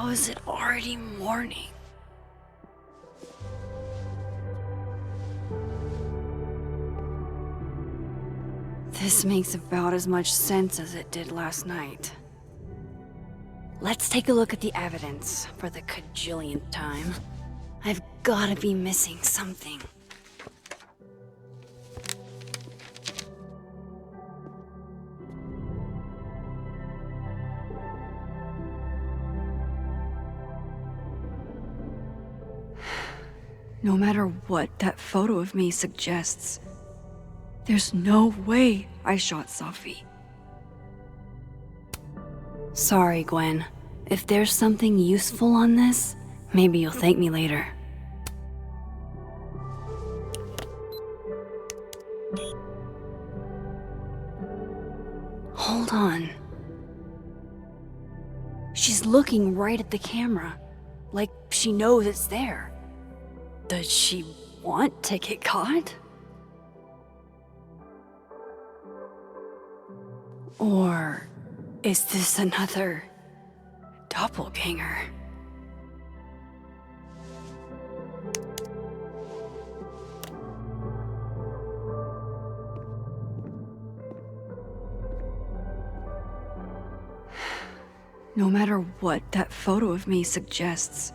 How is it already morning? This makes about as much sense as it did last night. Let's take a look at the evidence for the cajillionth time. I've gotta be missing something. No matter what that photo of me suggests, there's no way I shot Safi. Sorry, Gwen. If there's something useful on this, maybe you'll thank me later. Hold on. She's looking right at the camera, like she knows it's there. Does she want to get caught? Or is this another doppelganger? No matter what that photo of me suggests,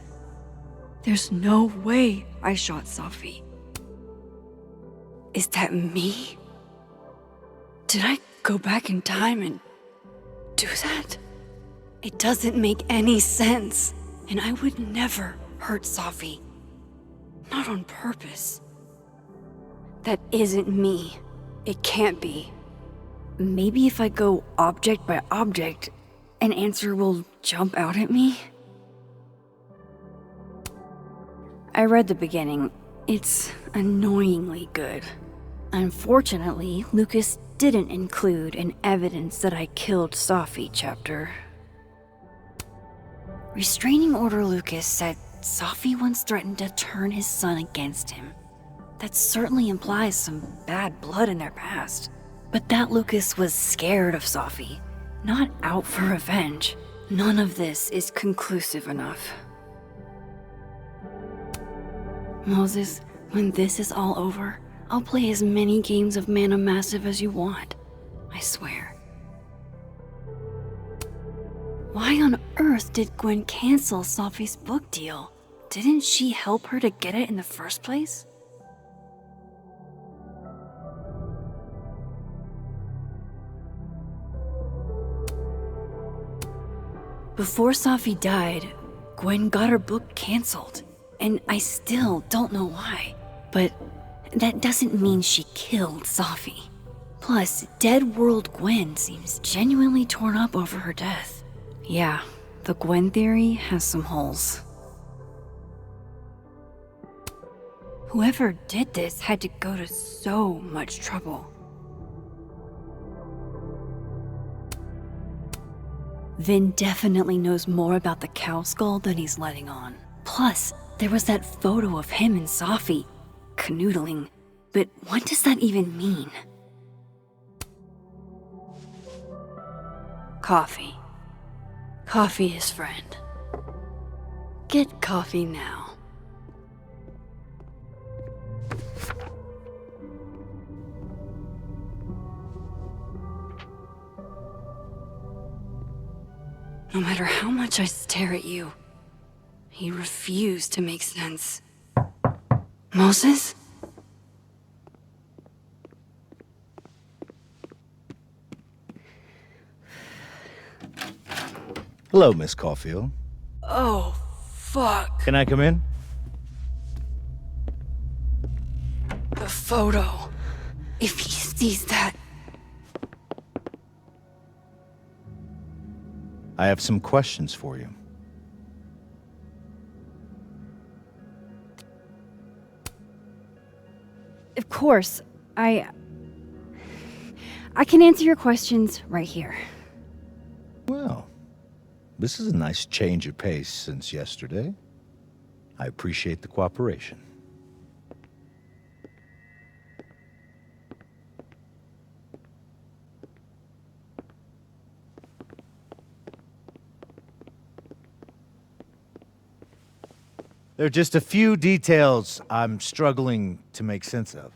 there's no way I shot Safi. Is that me? Did I go back in time and do that? It doesn't make any sense, and I would never hurt Safi. Not on purpose. That isn't me. It can't be. Maybe if I go object by object, an answer will jump out at me? I read the beginning. It's annoyingly good. Unfortunately, Lucas didn't include an evidence that I killed Safi chapter. Restraining Order Lucas said Safi once threatened to turn his son against him. That certainly implies some bad blood in their past. But that Lucas was scared of Safi, not out for revenge. None of this is conclusive enough. Moses, when this is all over, I'll play as many games of Mana Massive as you want. I swear. Why on earth did Gwen cancel Safi's book deal? Didn't she help her to get it in the first place? Before Safi died, Gwen got her book canceled, and I still don't know why. But that doesn't mean she killed Safi. Plus, Dead World Gwen seems genuinely torn up over her death. Yeah, the Gwen theory has some holes. Whoever did this had to go to so much trouble. Vin definitely knows more about the cow skull than he's letting on. Plus, there was that photo of him and Safi canoodling. But what does that even mean? Coffee. Coffee his friend. Get coffee now. No matter how much I stare at you, you refuse to make sense. Moses? Hello, Miss Caulfield. Oh, fuck. Can I come in? The photo. If he sees that... I have some questions for you. Of course, I can answer your questions right here. Well, this is a nice change of pace since yesterday. I appreciate the cooperation. There are just a few details I'm struggling to make sense of.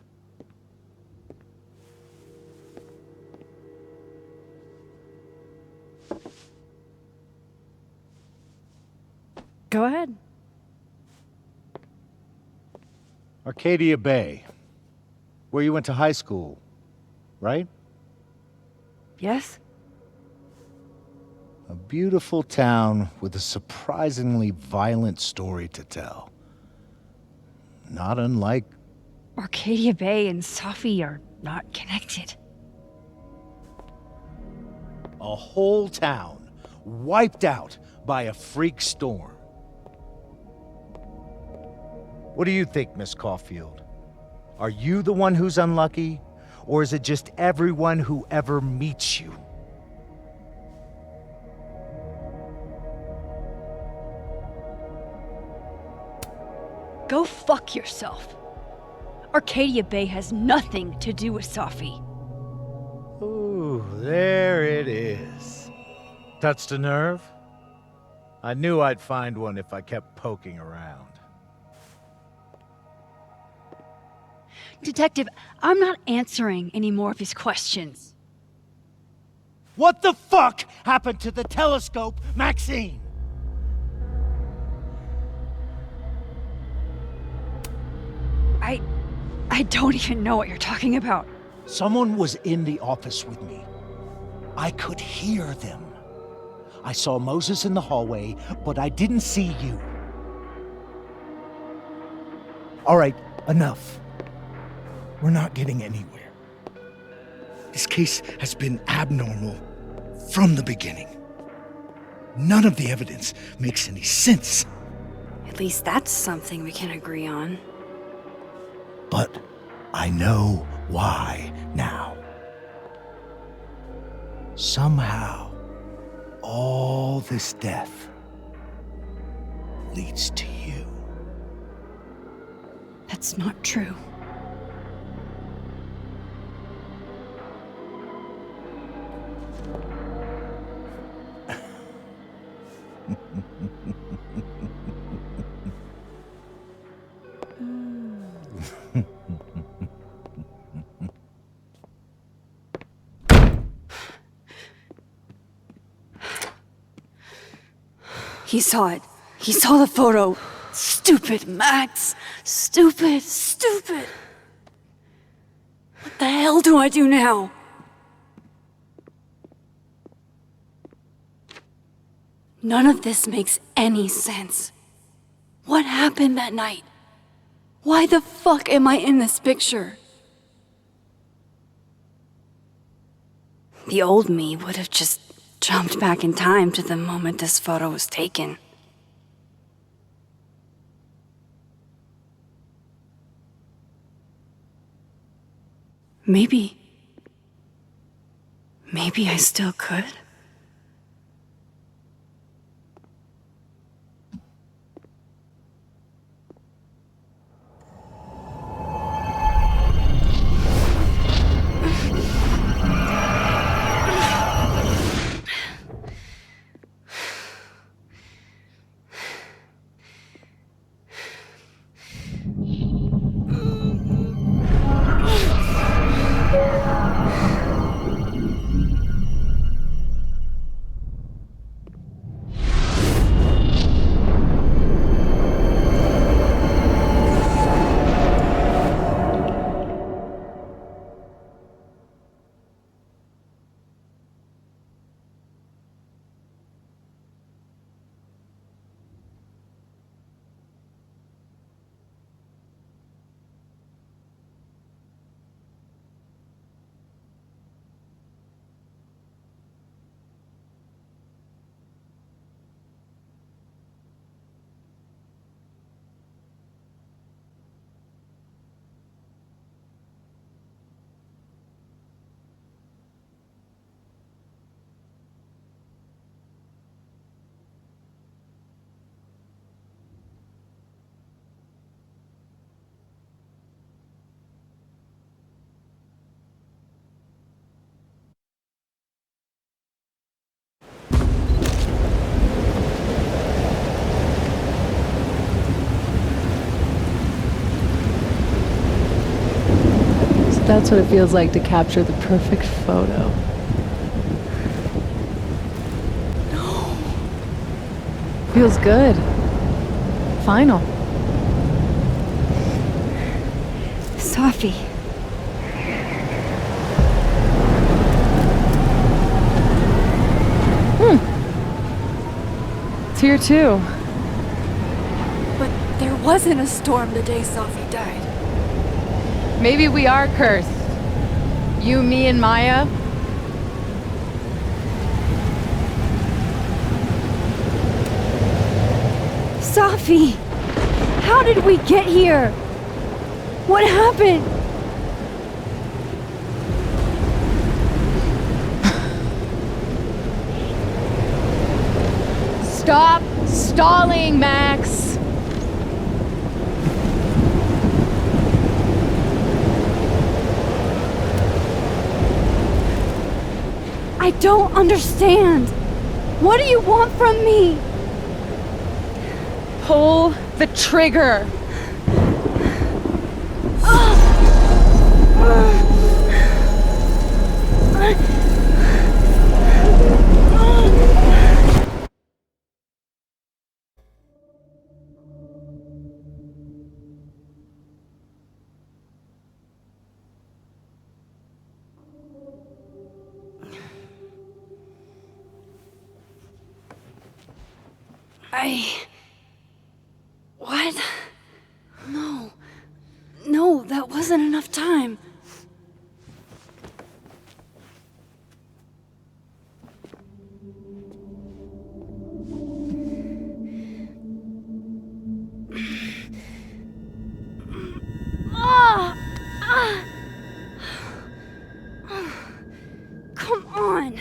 Go ahead. Arcadia Bay, where you went to high school, right? Yes? A beautiful town with a surprisingly violent story to tell. Not unlike... Arcadia Bay and Safi are not connected. a whole town wiped out by a freak storm. What do you think, Miss Caulfield? Are you the one who's unlucky, or is it just everyone who ever meets you? Go fuck yourself. Arcadia Bay has nothing to do with Safi. Ooh, there it is. Touched a nerve? I knew I'd find one if I kept poking around. Detective, I'm not answering any more of his questions. What the fuck happened to the telescope, Maxine? I don't even know what you're talking about. Someone was in the office with me. I could hear them. I saw Moses in the hallway, but I didn't see you. All right, enough. We're not getting anywhere. This case has been abnormal from the beginning. None of the evidence makes any sense. At least that's something we can agree on. But I know why now. Somehow, all this death leads to you. That's not true. He saw it. He saw the photo. Stupid Max. Stupid, stupid. What the hell do I do now? None of this makes any sense. What happened that night? Why the fuck am I in this picture? The old me would have just jumped back in time to the moment this photo was taken. Maybe I still could. That's what it feels like to capture the perfect photo. No. Feels good. Final. Safi. It's here too. But there wasn't a storm the day Safi died. Maybe we are cursed. You, me, and Maya. Safi! How did we get here? What happened? Stop stalling, Max! I don't understand. What do you want from me? Pull the trigger! What? No. No, that wasn't enough time. Come on.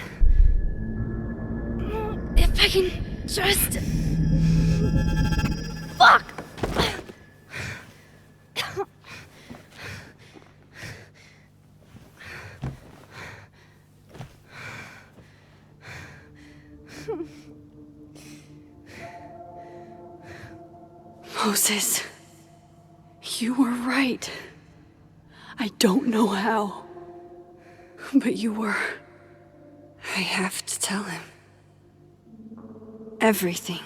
If I can just... Fuck! Moses, you were right. I don't know how, but you were. I have to tell him. Everything.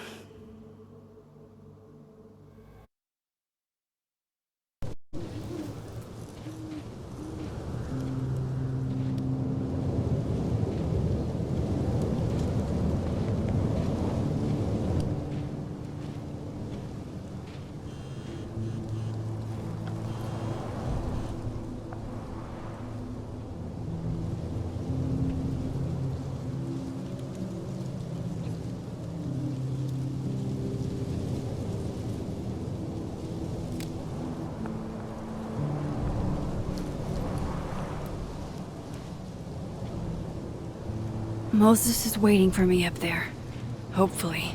Moses is waiting for me up there. Hopefully.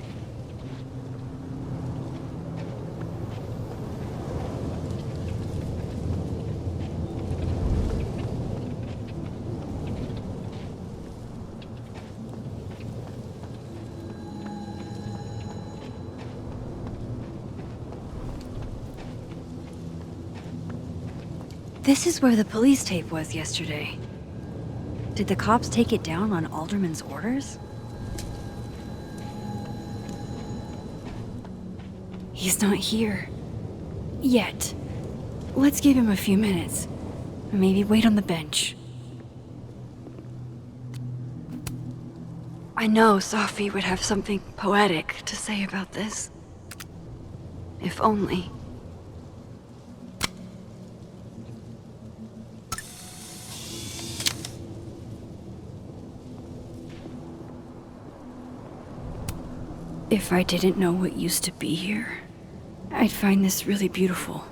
This is where the police tape was yesterday. Did the cops take it down on Alderman's orders? He's not here. Yet. Let's give him a few minutes. Maybe wait on the bench. I know Safi would have something poetic to say about this. If only. If I didn't know what used to be here, I'd find this really beautiful.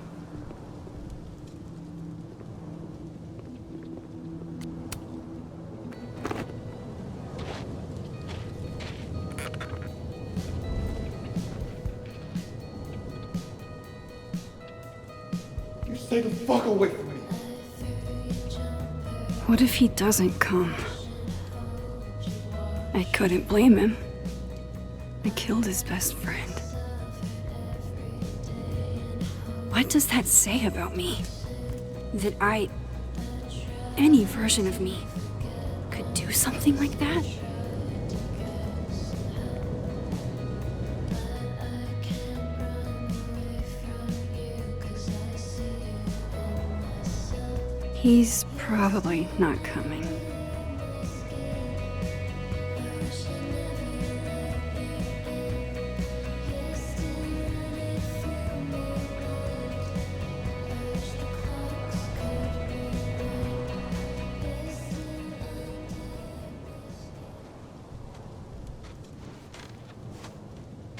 You stay the fuck away from me. What if he doesn't come? I couldn't blame him. I killed his best friend. What does that say about me? That I any version of me could do something like that. He's probably not coming.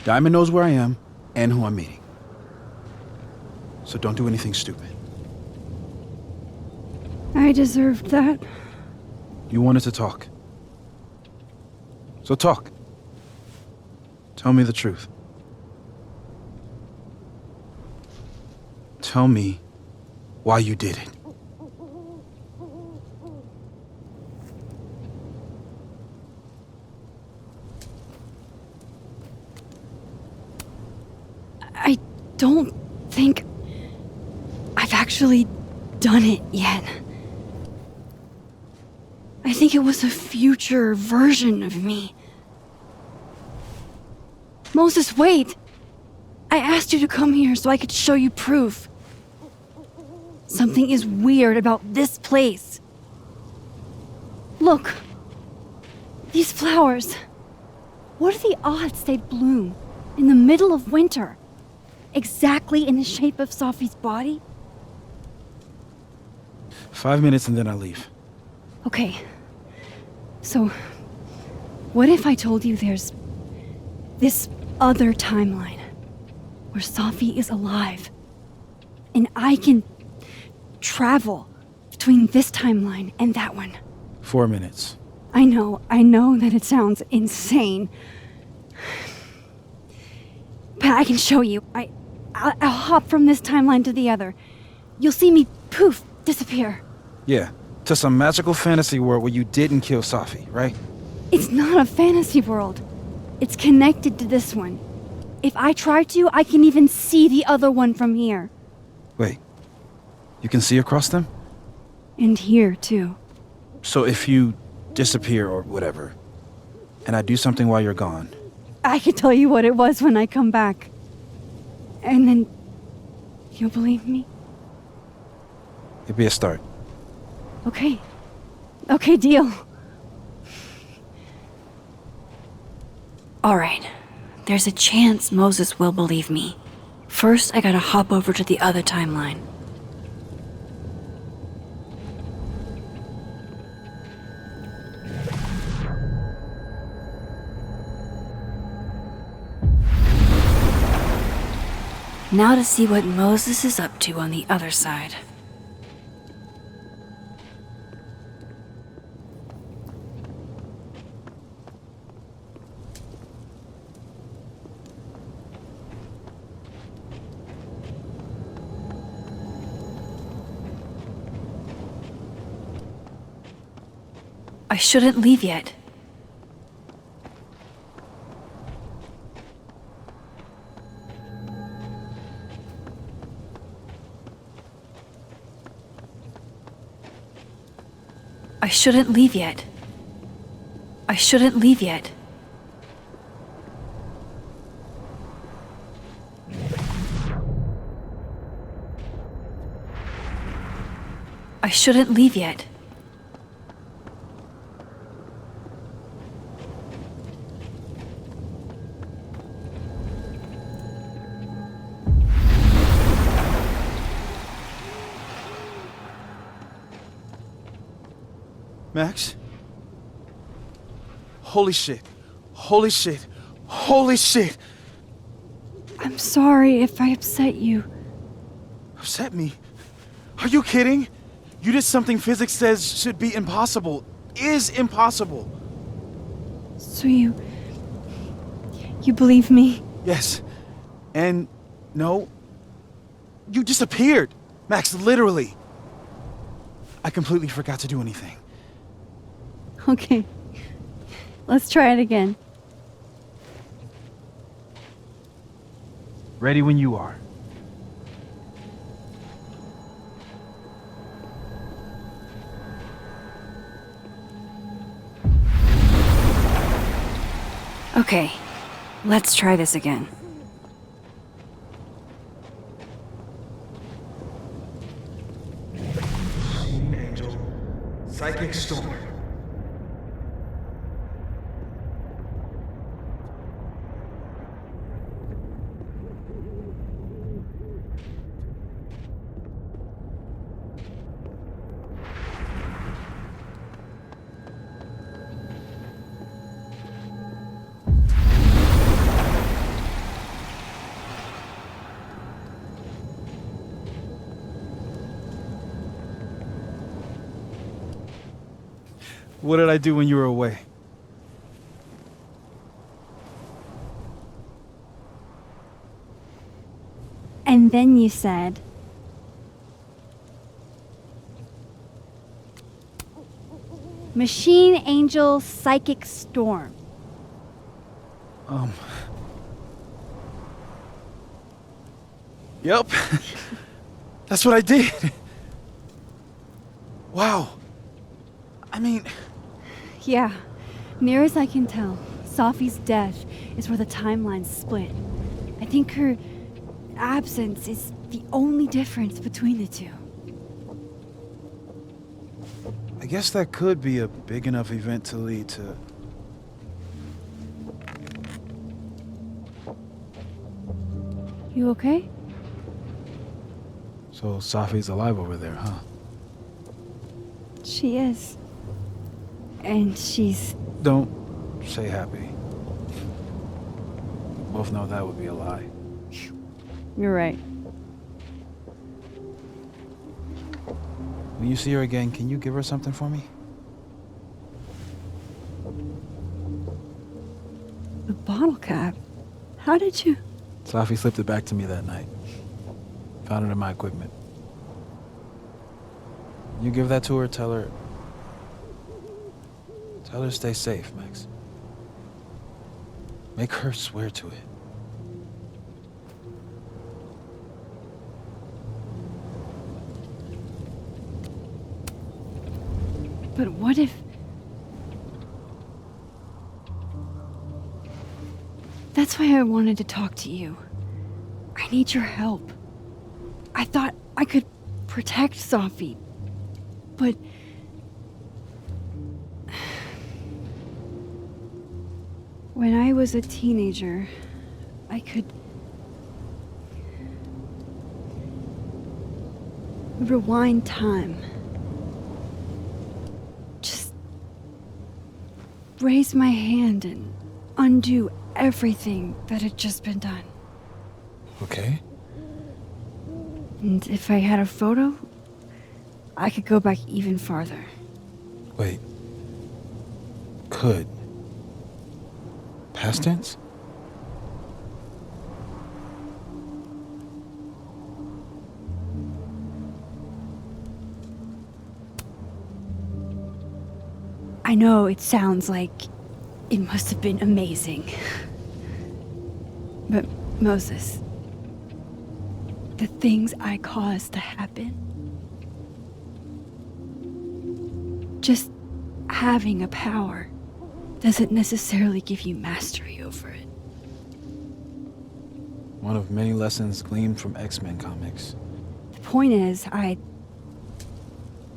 Diamond knows where I am and who I'm meeting. So don't do anything stupid. I deserved that. You wanted to talk. So talk. Tell me the truth. Tell me why you did it. I don't think I've actually done it yet. I think it was a future version of me. Moses, wait! I asked you to come here so I could show you proof. Something is weird about this place. Look. These flowers. What are the odds they'd bloom in the middle of winter? Exactly in the shape of Sophie's body? 5 minutes and then I leave. Okay. So, what if I told you there's this other timeline where Sophie is alive and I can travel between this timeline and that one? 4 minutes. I know that it sounds insane. But I can show you. I'll hop from this timeline to the other. You'll see me, poof, disappear. Yeah, to some magical fantasy world where you didn't kill Sophie, right? It's not a fantasy world. It's connected to this one. If I try to, I can even see the other one from here. Wait, you can see across them? And here, too. So if you disappear or whatever, and I do something while you're gone, I can tell you what it was when I come back. And then you'll believe me? it'd be a start. Okay. Okay, deal. All right. There's a chance Moses will believe me. First, I gotta hop over to the other timeline. Now to see what Moses is up to on the other side. I shouldn't leave yet. I shouldn't leave yet. I shouldn't leave yet. I shouldn't leave yet. Max? Holy shit. Holy shit. Holy shit! I'm sorry if I upset you. Upset me? Are you kidding? You did something physics says should be impossible. Is impossible. So you believe me? Yes. And no. You disappeared. Max, literally. I completely forgot to do anything. Okay. Let's try it again. Ready when you are. Okay, let's try this again. Angel, psychic storm. What did I do when you were away? And then you said, Machine Angel Psychic Storm. Yep. That's what I did. Wow. I mean, Yeah, near as I can tell, Safi's death is where the timelines split. I think her absence is the only difference between the two. I guess that could be a big enough event to lead to... You okay? So Safi's alive over there, huh? She is. And she's... Don't say happy. Both know that would be a lie. You're right. When you see her again, can you give her something for me? The bottle cap? How did you... Safi slipped it back to me that night. Found it in my equipment. You give that to her, tell her to stay safe, Max. Make her swear to it. But what if... That's why I wanted to talk to you. I need your help. I thought I could protect Safi, but... When I was a teenager, I could... rewind time. Just raise my hand and undo everything that had just been done. Okay. And if I had a photo, I could go back even farther. Wait. Could. Past tense? I know it sounds like it must have been amazing. But Moses, the things I caused to happen, just having a power doesn't necessarily give you mastery over it. One of many lessons gleaned from X-Men comics. The point is, I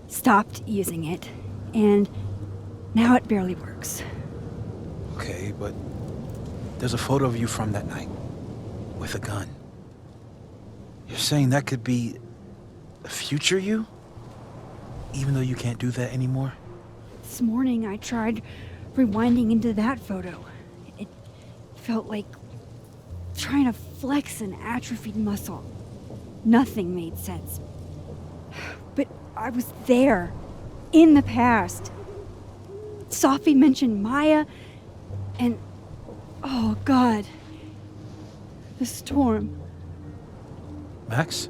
stopped using it, and now it barely works. Okay, but there's a photo of you from that night. With a gun. You're saying that could be a future you? Even though you can't do that anymore? This morning I tried rewinding into that photo. It felt like trying to flex an atrophied muscle. Nothing made sense. But I was there, in the past. Safi mentioned Maya, and oh God, the storm. Max?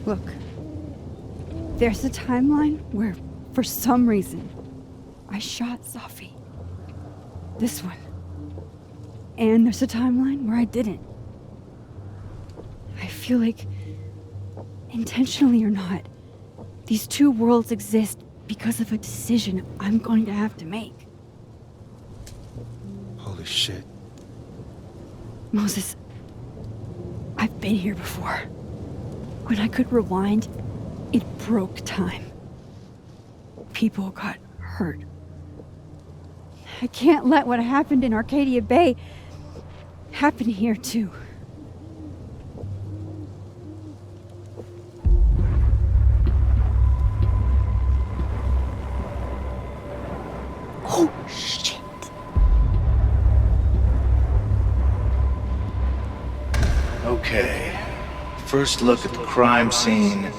Look, there's a timeline where, for some reason, I shot Safi. This one. And there's a timeline where I didn't. I feel like, intentionally or not, these two worlds exist because of a decision I'm going to have to make. Holy shit. Moses, I've been here before. When I could rewind, it broke time. People got hurt. I can't let what happened in Arcadia Bay happen here too. Oh, shit. Okay. First look at the crime scene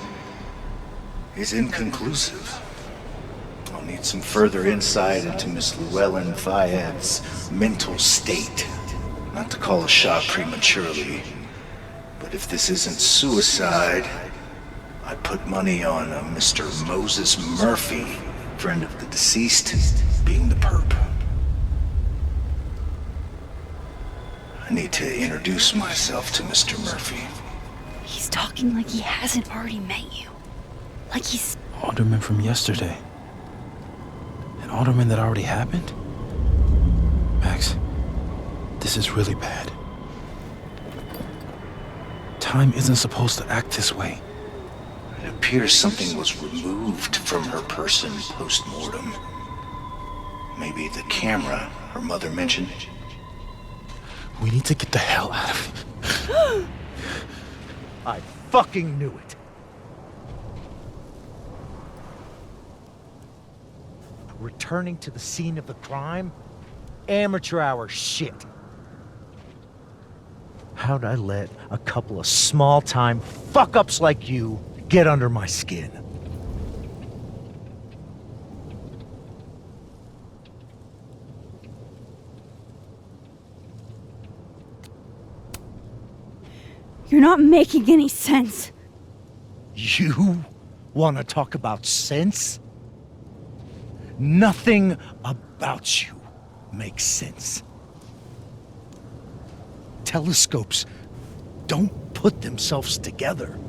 is inconclusive. I'll need some further insight into Miss Llewellyn Fayette's mental state. Not to call a shot prematurely, but if this isn't suicide, I'd put money on a Mr. Moses Murphy, friend of the deceased, being the perp. I need to introduce myself to Mr. Murphy. He's talking like he hasn't already met you. Like he's... Alderman from yesterday. An alderman that already happened? Max, this is really bad. Time isn't supposed to act this way. It appears something was removed from her person post-mortem. Maybe the camera her mother mentioned. We need to get the hell out of here. I fucking knew it. Returning to the scene of the crime? Amateur hour shit. How'd I let a couple of small-time fuck-ups like you get under my skin? You're not making any sense. You want to talk about sense? Nothing about you makes sense. Telescopes don't put themselves together.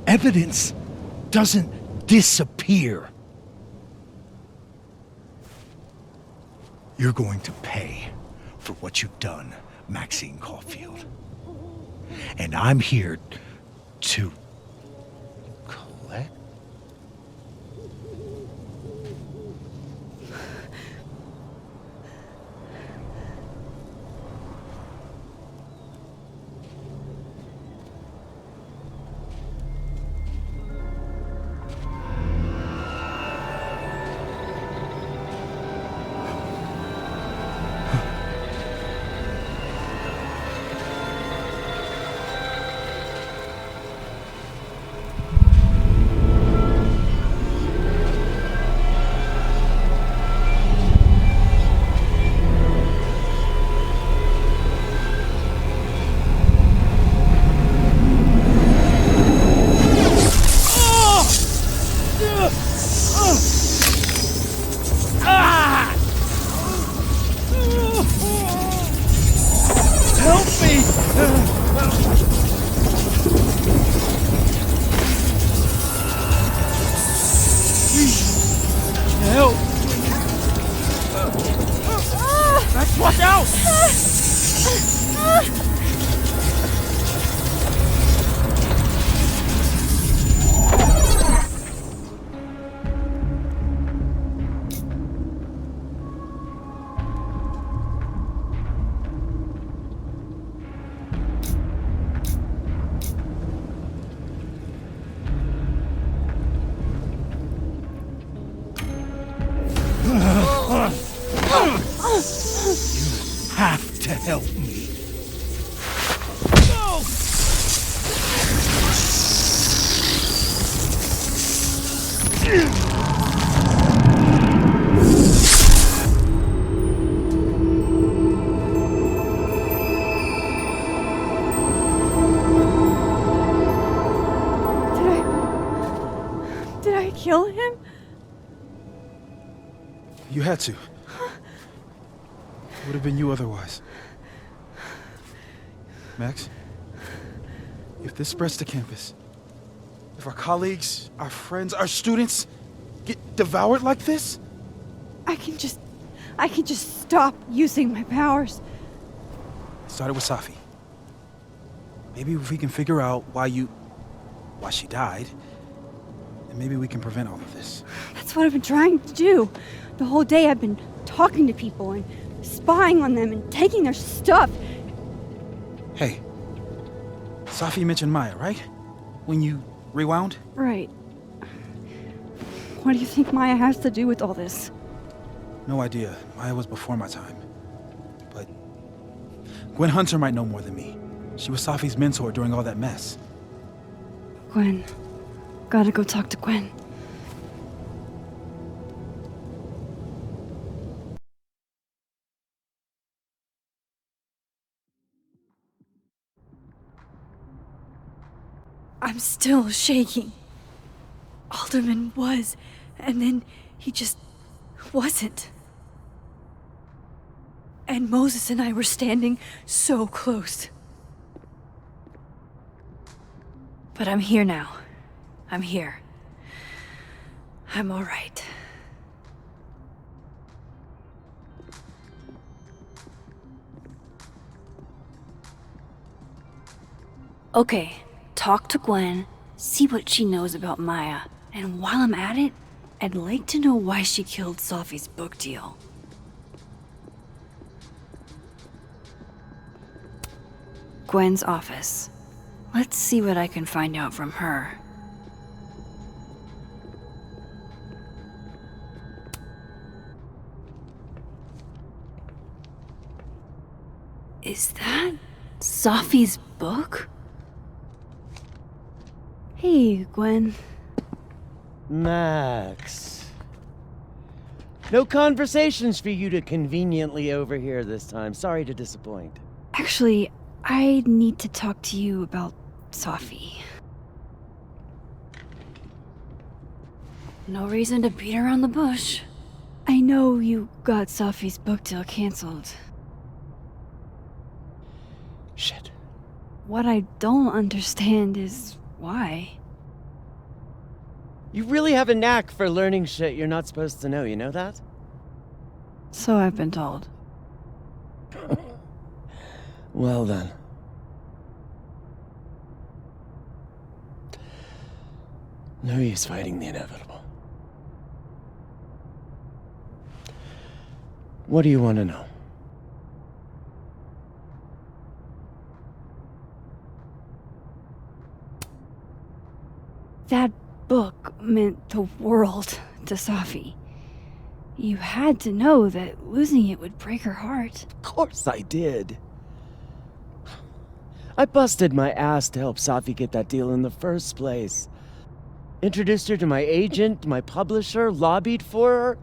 Evidence doesn't disappear. You're going to pay for what you've done, Maxine Caulfield. And I'm here to collect. Have to help me. Did I kill him? You had to. Would have been you otherwise. Max, if this spreads to campus, if our colleagues, our friends, our students get devoured like this, I can just I can just stop using my powers. It started with Safi. Maybe if we can figure out why she died, then maybe we can prevent all of this. That's what I've been trying to do. The whole day I've been talking to people and spying on them and taking their stuff. Hey, Safi mentioned Maya, right? When you rewound? Right. What do you think Maya has to do with all this? No idea. Maya was before my time. But Gwen Hunter might know more than me. She was Safi's mentor during all that mess. Gwen. Gotta go talk to Gwen. I'm still shaking. Alderman was, and then he just wasn't. And Moses and I were standing so close. But I'm here now. I'm here. I'm all right. Okay, talk to Gwen, see what she knows about Maya, and while I'm at it, I'd like to know why she killed Safi's book deal. Gwen's office. Let's see what I can find out from her. Is that Safi's book? Hey, Gwen. Max. No conversations for you to conveniently overhear this time. Sorry to disappoint. Actually, I need to talk to you about Safi. No reason to beat around the bush. I know you got Safi's book deal canceled. Shit. What I don't understand is why. You really have a knack for learning shit you're not supposed to know, you know that? So I've been told. Well then. No use fighting the inevitable. What do you want to know? That book meant the world to Safi. You had to know that losing it would break her heart. Of course I did. I busted my ass to help Safi get that deal in the first place. Introduced her to my agent, my publisher, lobbied for her.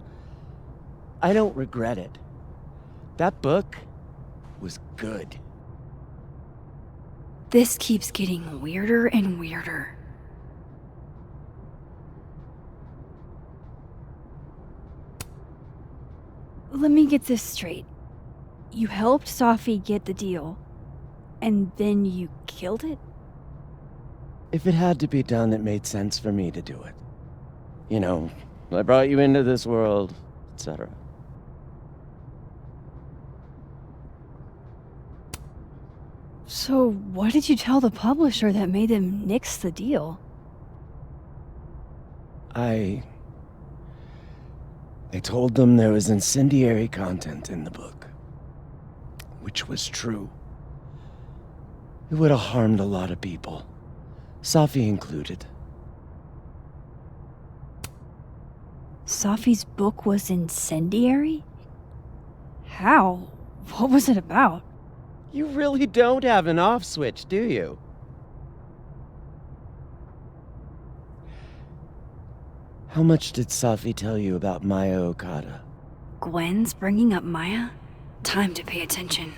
I don't regret it. That book was good. This keeps getting weirder and weirder. Let me get this straight. You helped Safi get the deal, and then you killed it? If it had to be done, it made sense for me to do it. You know, I brought you into this world, etc. So what did you tell the publisher that made them nix the deal? I told them there was incendiary content in the book, which was true. It would have harmed a lot of people, Safi included. Safi's book was incendiary? How? What was it about? You really don't have an off switch, do you? How much did Safi tell you about Maya Okada? Gwen's bringing up Maya? Time to pay attention.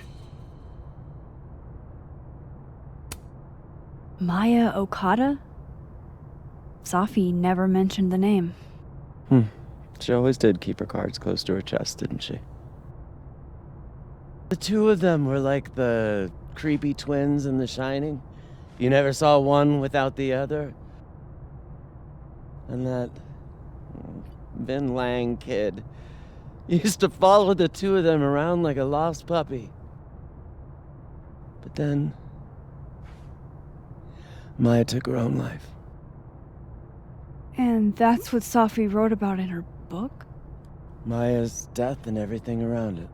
Maya Okada? Safi never mentioned the name. She always did keep her cards close to her chest, didn't she? The two of them were like the creepy twins in The Shining. You never saw one without the other. And that Vin Lang kid. Used to follow the two of them around like a lost puppy. But then, Maya took her own life. And that's what Safi wrote about in her book? Maya's death and everything around it.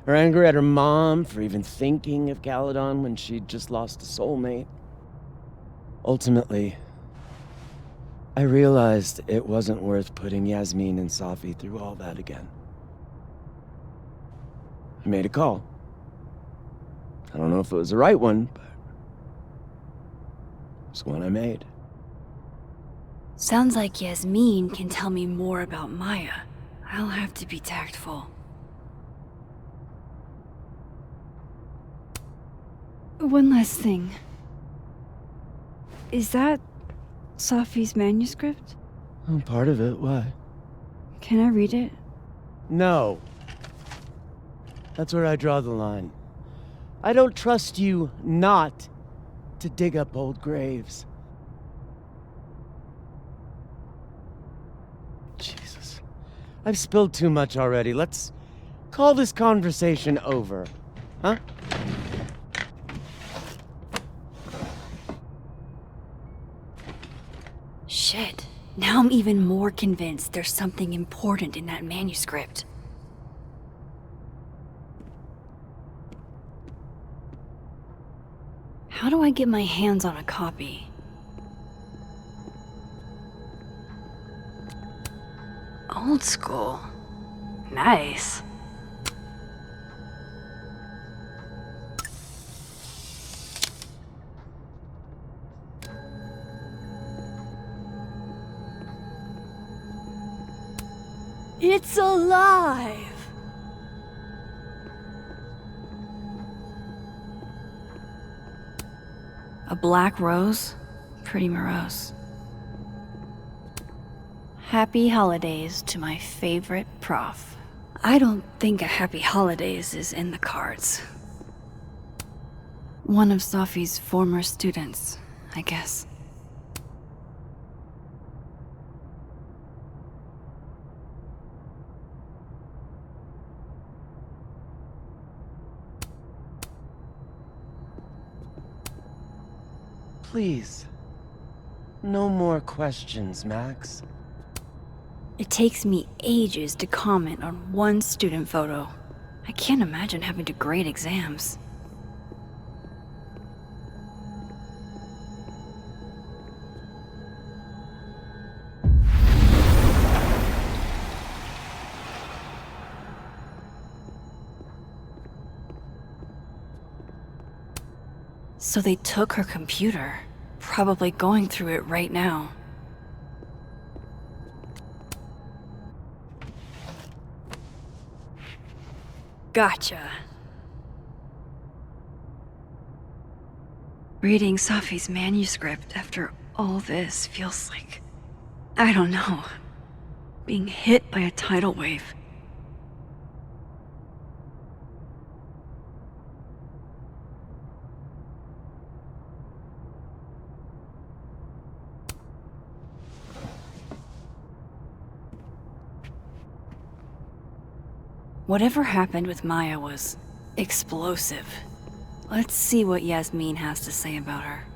Her anger at her mom for even thinking of Caledon when she'd just lost a soulmate. Ultimately, I realized it wasn't worth putting Yasmin and Safi through all that again. I made a call. I don't know if it was the right one, but it's one I made. Sounds like Yasmin can tell me more about Maya. I'll have to be tactful. One last thing. Is that Safi's manuscript? Oh, part of it, why? Can I read it? No. That's where I draw the line. I don't trust you not to dig up old graves. Jesus. I've spilled too much already. Let's call this conversation over. Huh? Shit. Now I'm even more convinced there's something important in that manuscript. How do I get my hands on a copy? Old school. Nice. It's alive! A black rose? Pretty morose. Happy holidays to my favorite prof. I don't think a happy holidays is in the cards. One of Safi's former students, I guess. Please. No more questions, Max. It takes me ages to comment on one student photo. I can't imagine having to grade exams. So they took her computer, probably going through it right now. Gotcha. Reading Safi's manuscript after all this feels like, I don't know, being hit by a tidal wave. Whatever happened with Maya was explosive. Let's see what Yasmin has to say about her.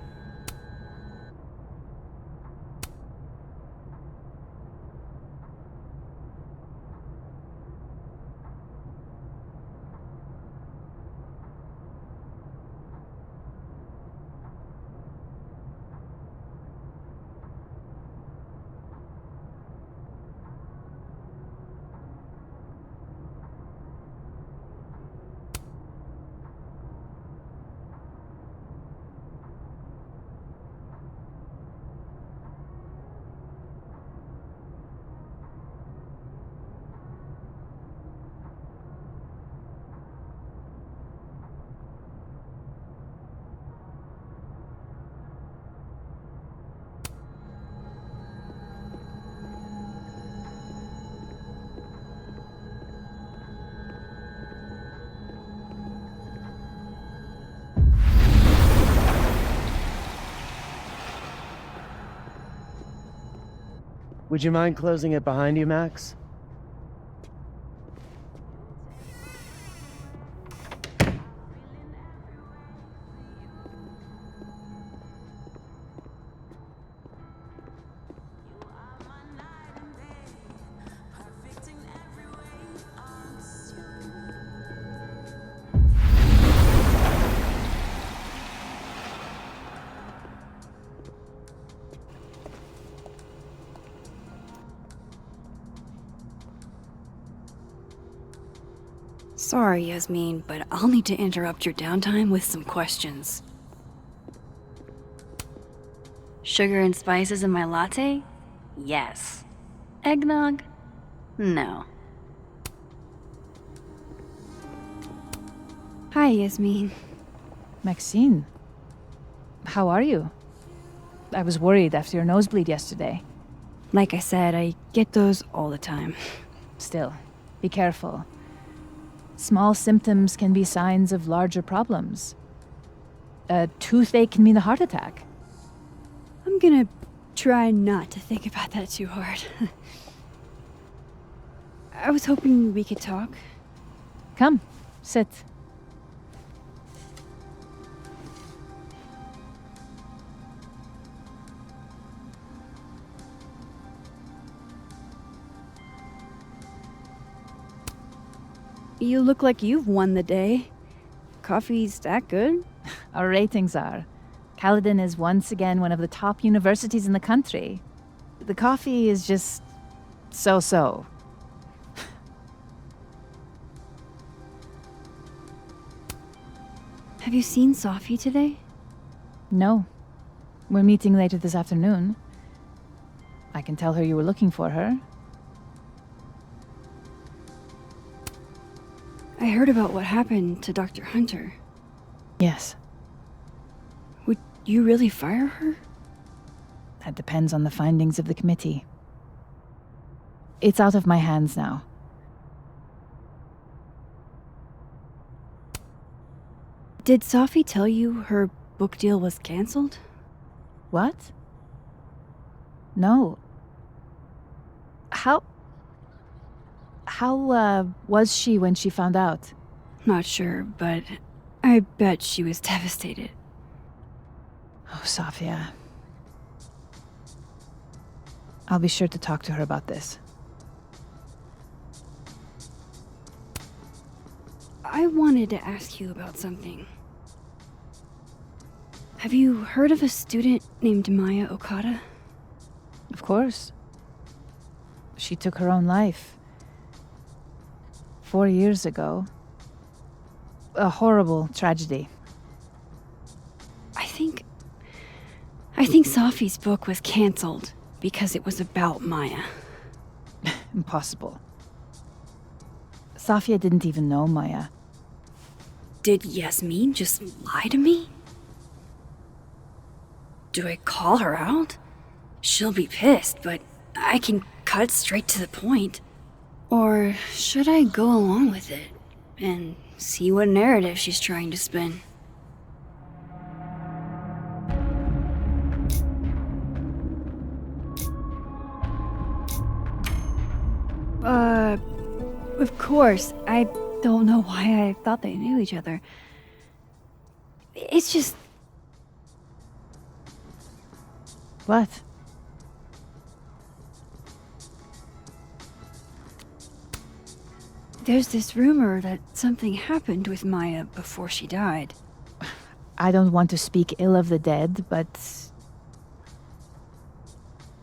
Would you mind closing it behind you, Max? Sorry, Yasmin, but I'll need to interrupt your downtime with some questions. Sugar and spices in my latte? Yes. Eggnog? No. Hi, Yasmin. Maxine, how are you? I was worried after your nosebleed yesterday. Like I said, I get those all the time. Still, be careful. Small symptoms can be signs of larger problems. A toothache can mean a heart attack. I'm gonna try not to think about that too hard. I was hoping we could talk. Come, sit. You look like you've won the day. Coffee's that good? Our ratings are. Caledon is once again one of the top universities in the country. The coffee is just so-so. Have you seen Sophie today? No. We're meeting later this afternoon. I can tell her you were looking for her. I heard about what happened to Dr. Hunter. Yes, Would you really fire her? that depends on the findings of the committee. It's out of my hands now. Did Sophie tell you her book deal was canceled? What? No. How was she when she found out? Not sure, but I bet she was devastated. Oh, Sophia. I'll be sure to talk to her about this. I wanted to ask you about something. Have you heard of a student named Maya Okada? Of course. She took her own life. 4 years ago. A horrible tragedy. I think Sophie's book was canceled because it was about Maya. Impossible. Sophia didn't even know Maya. Did Yasmin just lie to me? Do I call her out? She'll be pissed, but I can cut straight to the point. Or should I go along with it and see what narrative she's trying to spin? Of course. I don't know why I thought they knew each other. It's just... What? There's this rumor that something happened with Maya before she died. I don't want to speak ill of the dead, but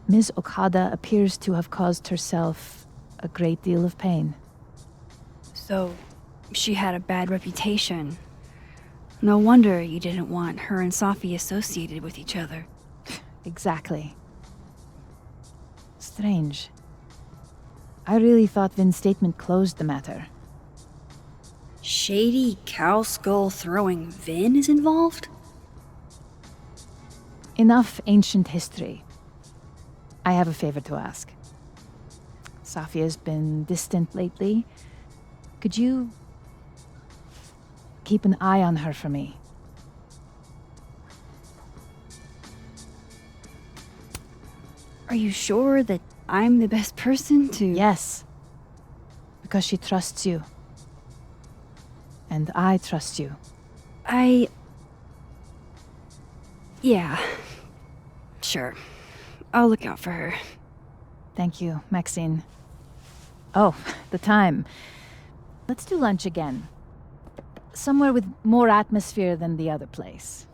Ms. Okada appears to have caused herself a great deal of pain. So, she had a bad reputation. No wonder you didn't want her and Sophie associated with each other. Exactly. Strange. I really thought Vin's statement closed the matter. Shady cow skull throwing Vin is involved? Enough ancient history. I have a favor to ask. Sophia's been distant lately. Could you keep an eye on her for me? Are you sure that I'm the best person to... Yes. Because she trusts you. And I trust you. Yeah. Sure. I'll look out for her. Thank you, Maxine. Oh, the time. Let's do lunch again. Somewhere with more atmosphere than the other place.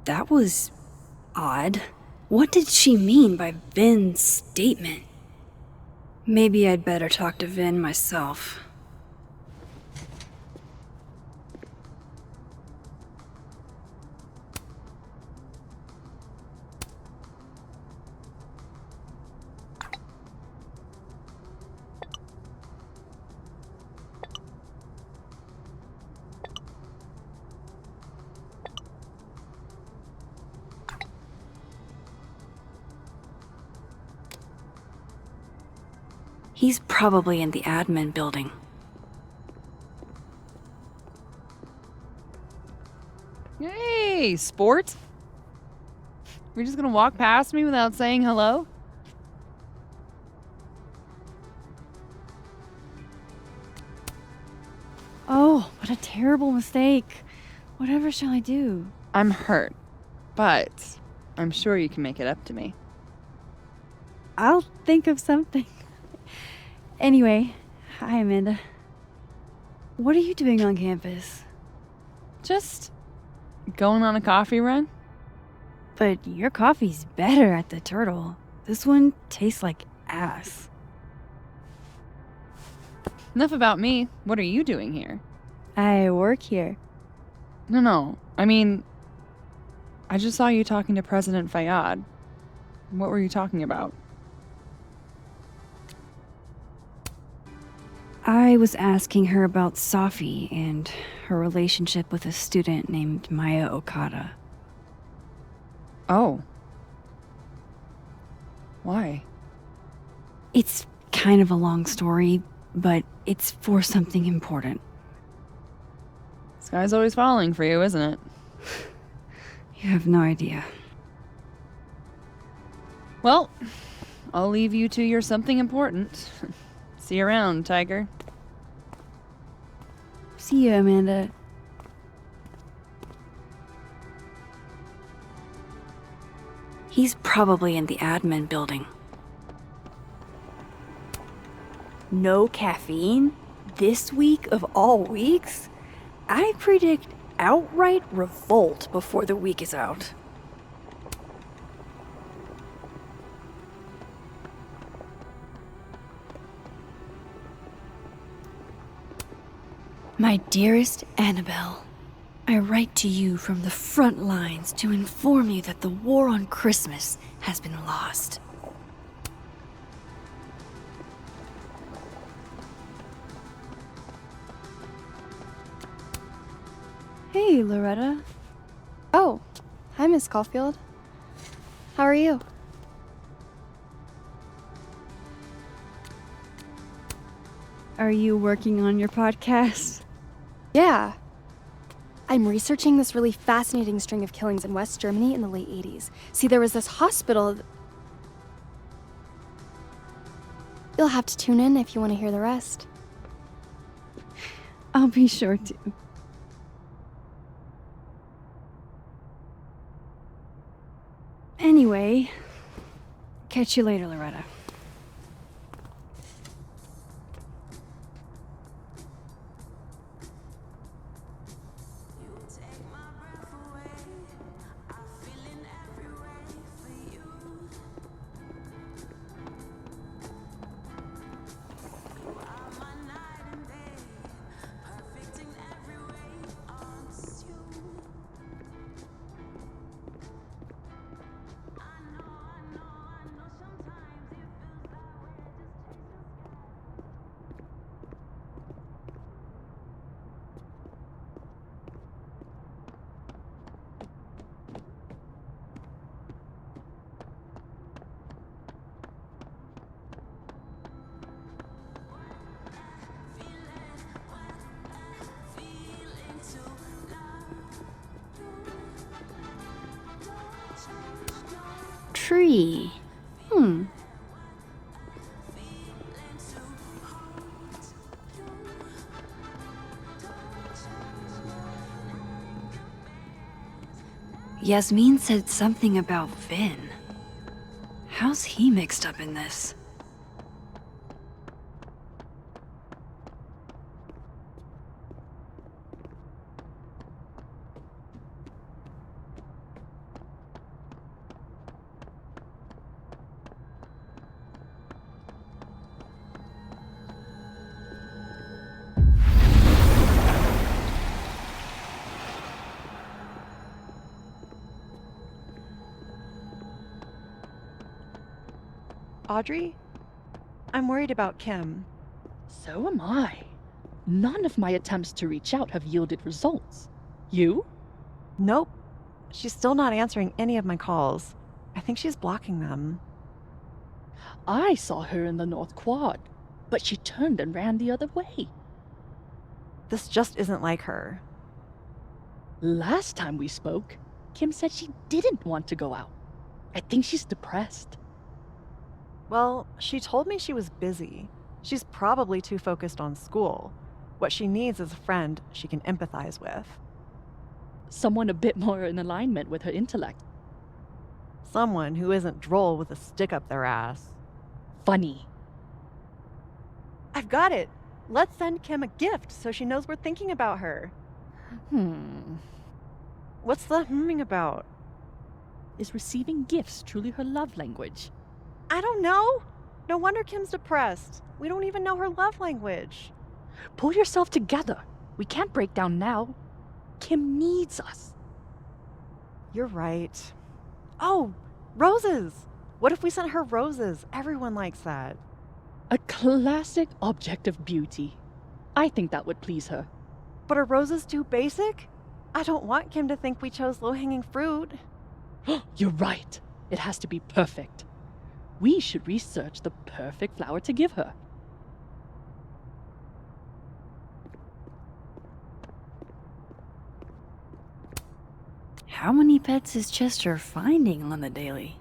That was odd. What did she mean by Vin's statement? Maybe I'd better talk to Vin myself. He's probably in the admin building. Hey, sport? You're just gonna walk past me without saying hello? Oh, what a terrible mistake. Whatever shall I do? I'm hurt, but I'm sure you can make it up to me. I'll think of something. Anyway, hi, Amanda. What are you doing on campus? Just going on a coffee run? But your coffee's better at the Turtle. This one tastes like ass. Enough about me. What are you doing here? I work here. No. I mean, I just saw you talking to President Fayyad. What were you talking about? I was asking her about Safi and her relationship with a student named Maya Okada. Oh. Why? It's kind of a long story, but it's for something important. Sky's always falling for you, isn't it? You have no idea. Well, I'll leave you to your something important. See you around, Tiger. See you, Amanda. He's probably in the admin building. No caffeine? This week of all weeks? I predict outright revolt before the week is out. My dearest Annabelle, I write to you from the front lines to inform you that the war on Christmas has been lost. Hey, Loretta. Oh, hi, Miss Caulfield. How are you? Are you working on your podcast? Yeah. I'm researching this really fascinating string of killings in West Germany in the late 80s. See, there was this hospital. You'll have to tune in if you want to hear the rest. I'll be sure to. Anyway, catch you later, Loretta. Tree. Yasmin said something about Vin. How's he mixed up in this? Audrey? I'm worried about Kim. So am I. None of my attempts to reach out have yielded results. You? Nope. She's still not answering any of my calls. I think she's blocking them. I saw her in the North Quad, but she turned and ran the other way. This just isn't like her. Last time we spoke, Kim said she didn't want to go out. I think she's depressed. Well, she told me she was busy. She's probably too focused on school. What she needs is a friend she can empathize with. Someone a bit more in alignment with her intellect. Someone who isn't droll with a stick up their ass. Funny. I've got it. Let's send Kim a gift so she knows we're thinking about her. What's the humming about? Is receiving gifts truly her love language? I don't know. No wonder Kim's depressed. We don't even know her love language. Pull yourself together. We can't break down now. Kim needs us. You're right. Oh, roses. What if we sent her roses? Everyone likes that. A classic object of beauty. I think that would please her. But are roses too basic? I don't want Kim to think we chose low-hanging fruit. You're right. It has to be perfect. We should research the perfect flower to give her. How many pets is Chester finding on the daily?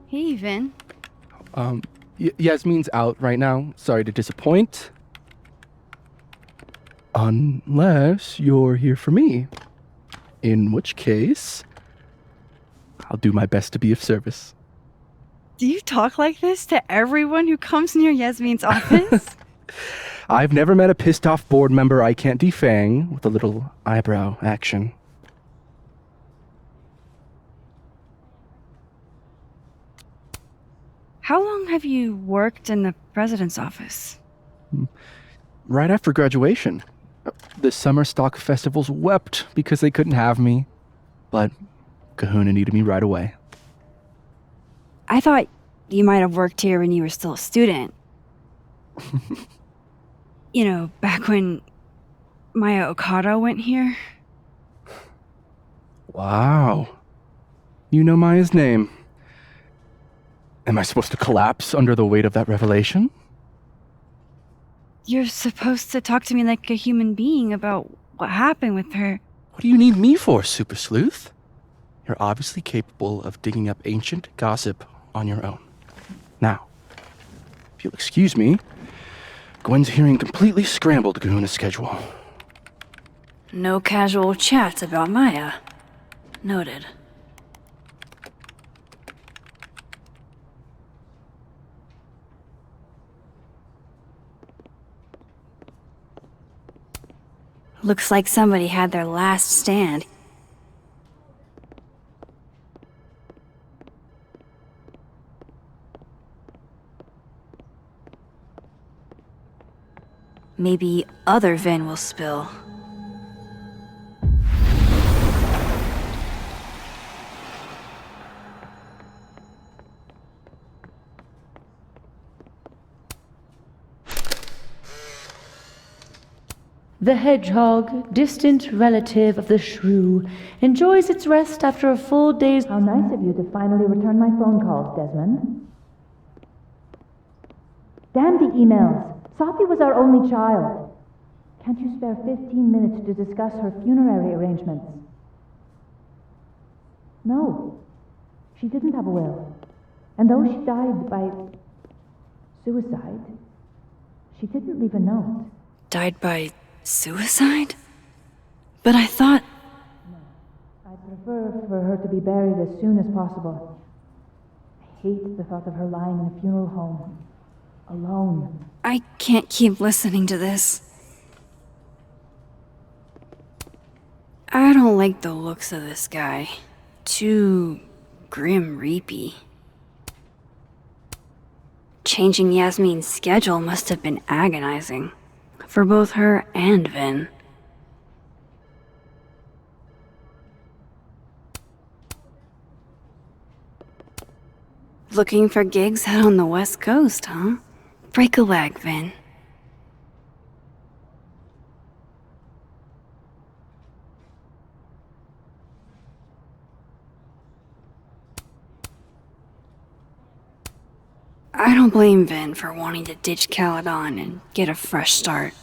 Hey, Vin. Yasmin's out right now. Sorry to disappoint. Unless you're here for me. In which case, I'll do my best to be of service. Do you talk like this to everyone who comes near Yasmin's office? I've never met a pissed off board member I can't defang with a little eyebrow action. How long have you worked in the president's office? Right after graduation. The summer stock festivals wept because they couldn't have me. But Kahuna needed me right away. I thought you might have worked here when you were still a student. You know, back when Maya Okada went here. Wow. You know Maya's name. Am I supposed to collapse under the weight of that revelation? You're supposed to talk to me like a human being about what happened with her. What do you need me for, Super Sleuth? You're obviously capable of digging up ancient gossip on your own. Now, if you'll excuse me, Gwen's hearing completely scrambled Kahuna's schedule. No casual chats about Maya. Noted. Looks like somebody had their last stand. Maybe other Vin will spill. The hedgehog, distant relative of the shrew, enjoys its rest after a full day's... How nice of you to finally return my phone calls, Desmond. Damn the emails. Sophie was our only child. Can't you spare 15 minutes to discuss her funerary arrangements? No. She didn't have a will. And though she died by suicide, she didn't leave a note. Died by suicide? But I thought... I'd prefer for her to be buried as soon as possible. I hate the thought of her lying in a funeral home. Alone. I can't keep listening to this. I don't like the looks of this guy. Too grim reapy. Changing Yasmin's schedule must have been agonizing. For both her and Vin. Looking for gigs out on the West Coast, huh? Break a leg, Vin. I don't blame Vin for wanting to ditch Caledon and get a fresh start.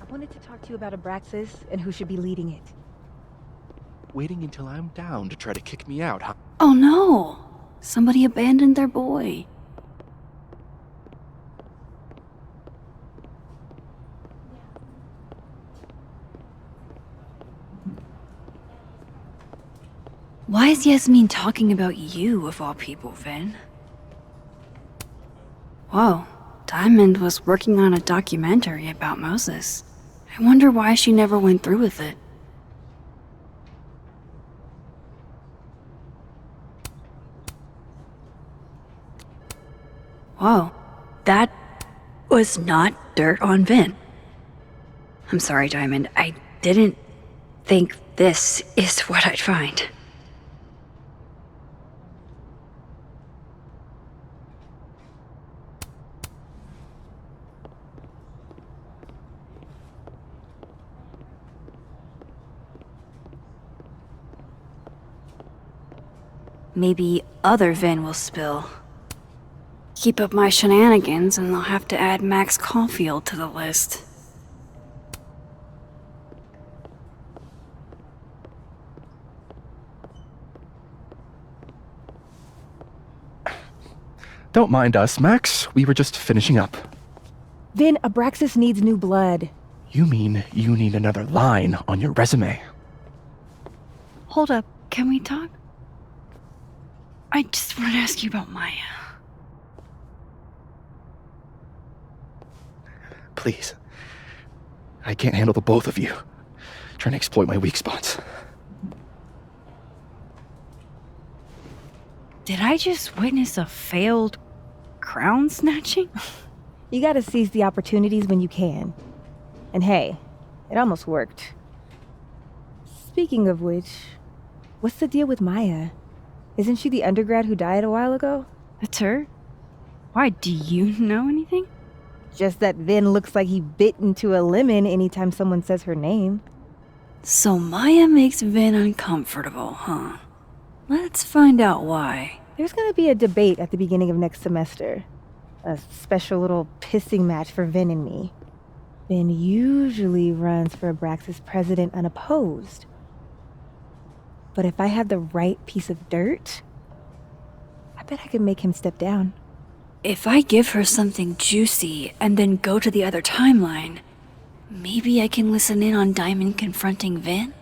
I wanted to talk to you about Abraxas and who should be leading it. Waiting until I'm down to try to kick me out, huh? Oh no! Somebody abandoned their boy. Why is Yasmin talking about you, of all people, Vin? Whoa, Diamond was working on a documentary about Moses. I wonder why she never went through with it. Whoa, that was not dirt on Vin. I'm sorry, Diamond. I didn't think this is what I'd find. Maybe other Vin will spill. Keep up my shenanigans and I'll have to add Max Caulfield to the list. Don't mind us, Max. We were just finishing up. Vin, Abraxas needs new blood. You mean you need another line on your resume? Hold up, can we talk? I just want to ask you about Maya. Please. I can't handle the both of you. Trying to exploit my weak spots. Did I just witness a failed crown snatching? You gotta seize the opportunities when you can. And hey, it almost worked. Speaking of which, what's the deal with Maya? Isn't she the undergrad who died a while ago? That's her? Why, do you know anything? Just that Vin looks like he bit into a lemon anytime someone says her name. So Maya makes Vin uncomfortable, huh? Let's find out why. There's gonna be a debate at the beginning of next semester. A special little pissing match for Vin and me. Vin usually runs for Abraxas president unopposed. But if I have the right piece of dirt, I bet I could make him step down. If I give her something juicy and then go to the other timeline, maybe I can listen in on Diamond confronting Vin?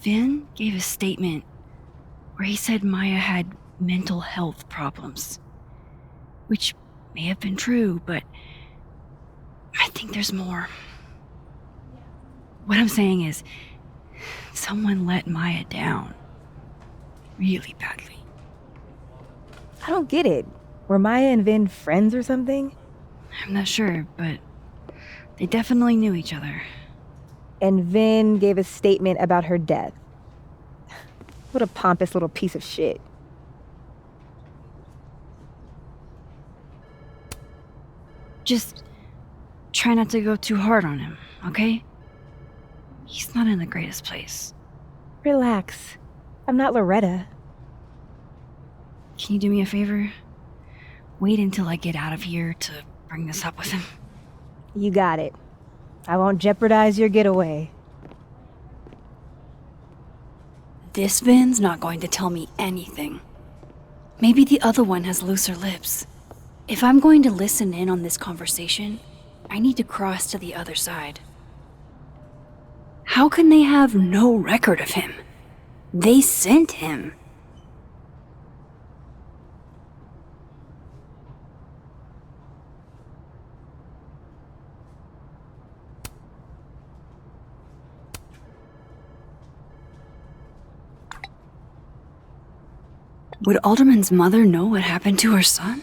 Vin gave a statement where he said Maya had mental health problems. Which may have been true, but I think there's more. What I'm saying is, someone let Maya down. Really badly. I don't get it. Were Maya and Vin friends or something? I'm not sure, but they definitely knew each other. And Vin gave a statement about her death. What a pompous little piece of shit. Just try not to go too hard on him, okay? He's not in the greatest place. Relax. I'm not Loretta. Can you do me a favor? Wait until I get out of here to bring this up with him. You got it. I won't jeopardize your getaway. This Vin's not going to tell me anything. Maybe the other one has looser lips. If I'm going to listen in on this conversation, I need to cross to the other side. How can they have no record of him? They sent him. Would Alderman's mother know what happened to her son?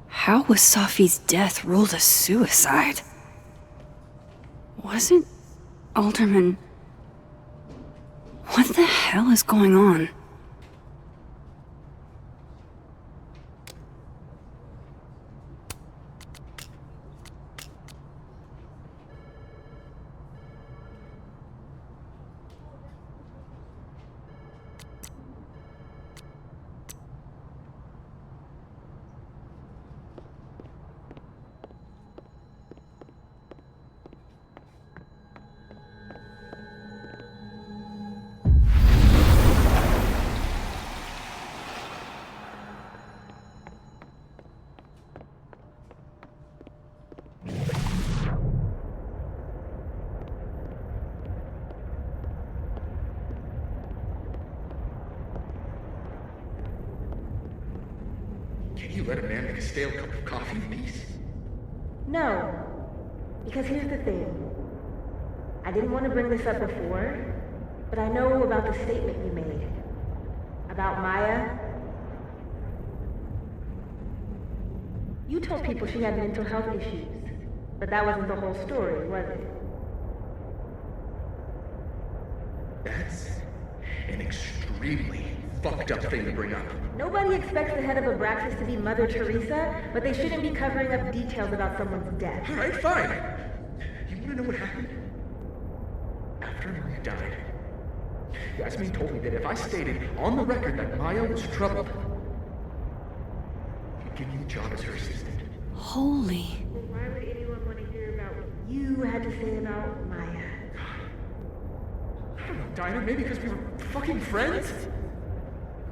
How was Safi's death ruled a suicide? Wasn't Alderman... What the hell is going on? Can you let a man make a stale cup of coffee in peace? No. Because here's the thing. I didn't want to bring this up before, but I know about the statement you made. About Maya. You told people she had mental health issues, but that wasn't the whole story, was it? That's an extremely fucked up thing to bring up. Nobody expects the head of Abraxas to be Mother Teresa, but they shouldn't be covering up details about someone's death. Alright, fine. You wanna know what happened? After Maya died, Yasmin told me that if I stated on the record that Maya was troubled, she'd give me a job as her assistant. Holy. Why would anyone want to hear about what you had to say about Maya? I don't know, Dinah, maybe because we were fucking friends?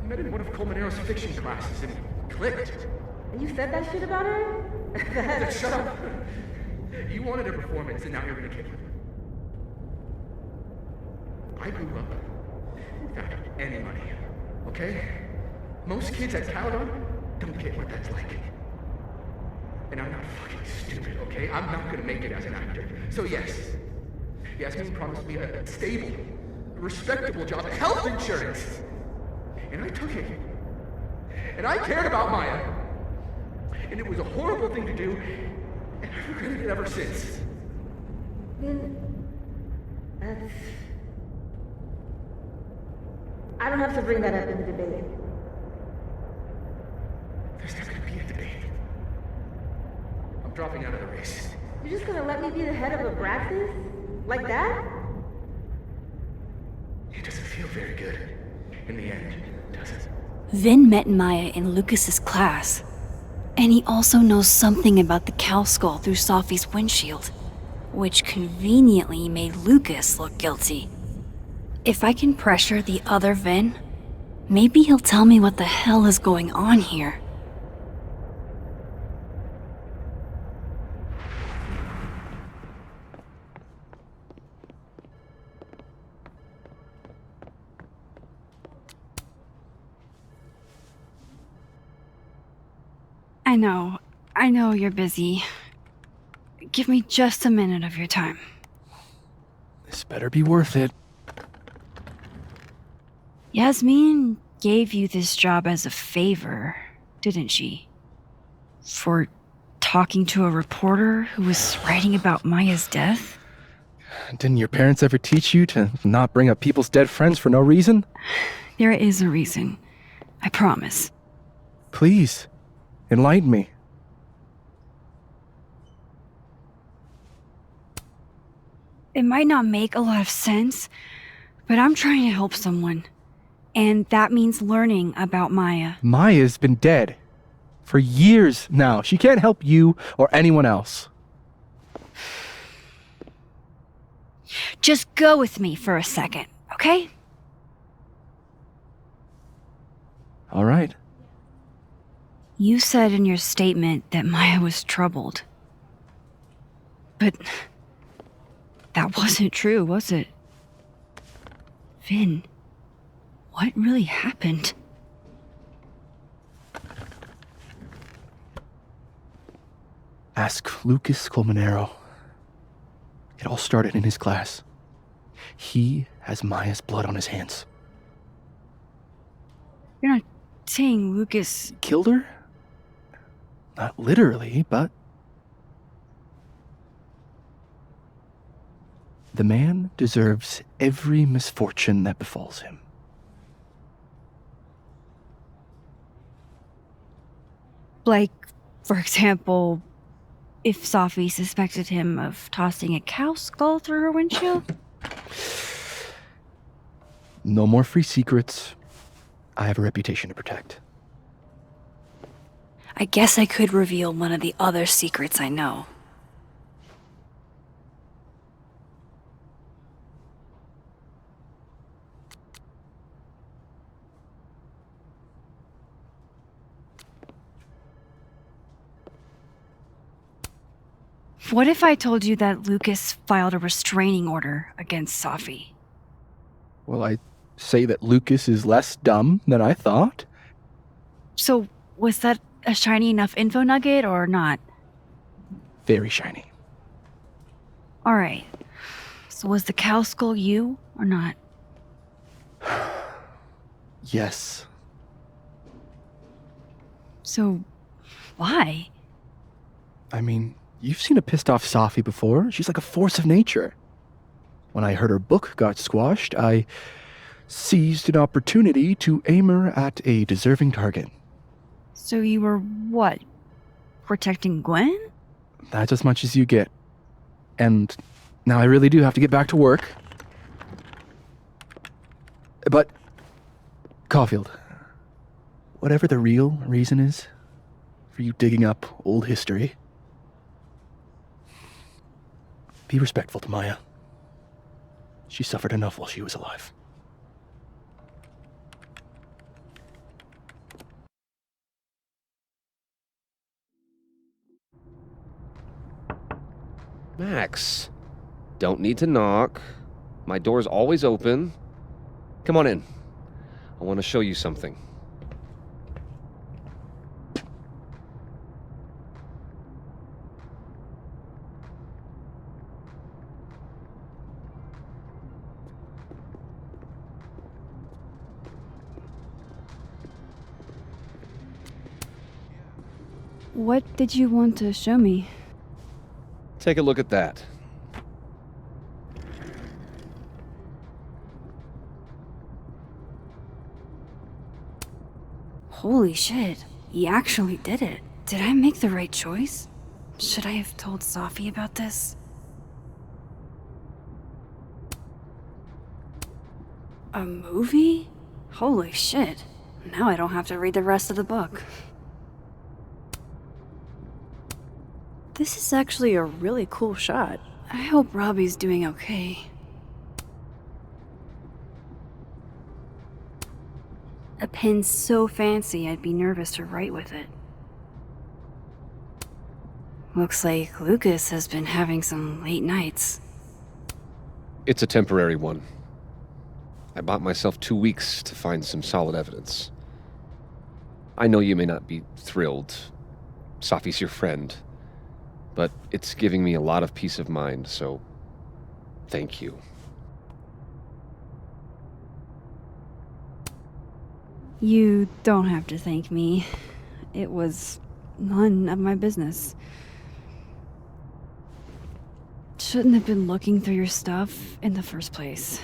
I met in one of Colmenaro's fiction classes and it clicked. And you said that shit about her? Shut up. You wanted a performance and now you're gonna kill her. I grew up without any money, okay? Most kids at Caledon don't get what that's like. And I'm not fucking stupid, okay? I'm not gonna make it as an actor. So yes, Yasmin promised me a stable, respectable job, health insurance. And I took it. And I cared about Maya. And it was a horrible thing to do, and I've regretted it ever since. Then... that's... I don't have to bring that up in the debate. There's not gonna be a debate. I'm dropping out of the race. You're just gonna let me be the head of Abraxas? Like that? It doesn't feel very good. In the end, does it? Vin met Maya in Lucas's class. And he also knows something about the cow skull through Safi's windshield, which conveniently made Lucas look guilty. If I can pressure the other Vin, maybe he'll tell me what the hell is going on here. I know you're busy. Give me just a minute of your time. This better be worth it. Yasmin gave you this job as a favor, didn't she? For talking to a reporter who was writing about Maya's death? Didn't your parents ever teach you to not bring up people's dead friends for no reason? There is a reason. I promise. Please, enlighten me. It might not make a lot of sense, but I'm trying to help someone. And that means learning about Maya. Maya's been dead for years now. She can't help you or anyone else. Just go with me for a second, okay? All right. You said in your statement that Maya was troubled. But that wasn't true, was it? Vin, what really happened? Ask Lucas Colmenero. It all started in his class. He has Maya's blood on his hands. You're not saying Lucas Killed her? Not literally, but... The man deserves every misfortune that befalls him. Like, for example, if Safi suspected him of tossing a cow skull through her windshield? No more free secrets. I have a reputation to protect. I guess I could reveal one of the other secrets I know. What if I told you that Lucas filed a restraining order against Safi? Well, I say that Lucas is less dumb than I thought. So, was that a shiny enough info nugget or not? Very shiny. Alright. So was the cow skull you or not? Yes. So, why? I mean, you've seen a pissed off Safi before. She's like a force of nature. When I heard her book got squashed, I seized an opportunity to aim her at a deserving target. So you were what? Protecting Gwen? That's as much as you get. And now I really do have to get back to work. But, Caulfield, whatever the real reason is for you digging up old history, be respectful to Maya. She suffered enough while she was alive. Max, don't need to knock. My door's always open. Come on in. I want to show you something. What did you want to show me? Take a look at that. Holy shit, he actually did it. Did I make the right choice? Should I have told Safi about this? A movie? Holy shit. Now I don't have to read the rest of the book. This is actually a really cool shot. I hope Robbie's doing okay. A pen so fancy I'd be nervous to write with it. Looks like Lucas has been having some late nights. It's a temporary one. I bought myself 2 weeks to find some solid evidence. I know you may not be thrilled, Safi's your friend, but it's giving me a lot of peace of mind, so thank you. You don't have to thank me. It was none of my business. Shouldn't have been looking through your stuff in the first place.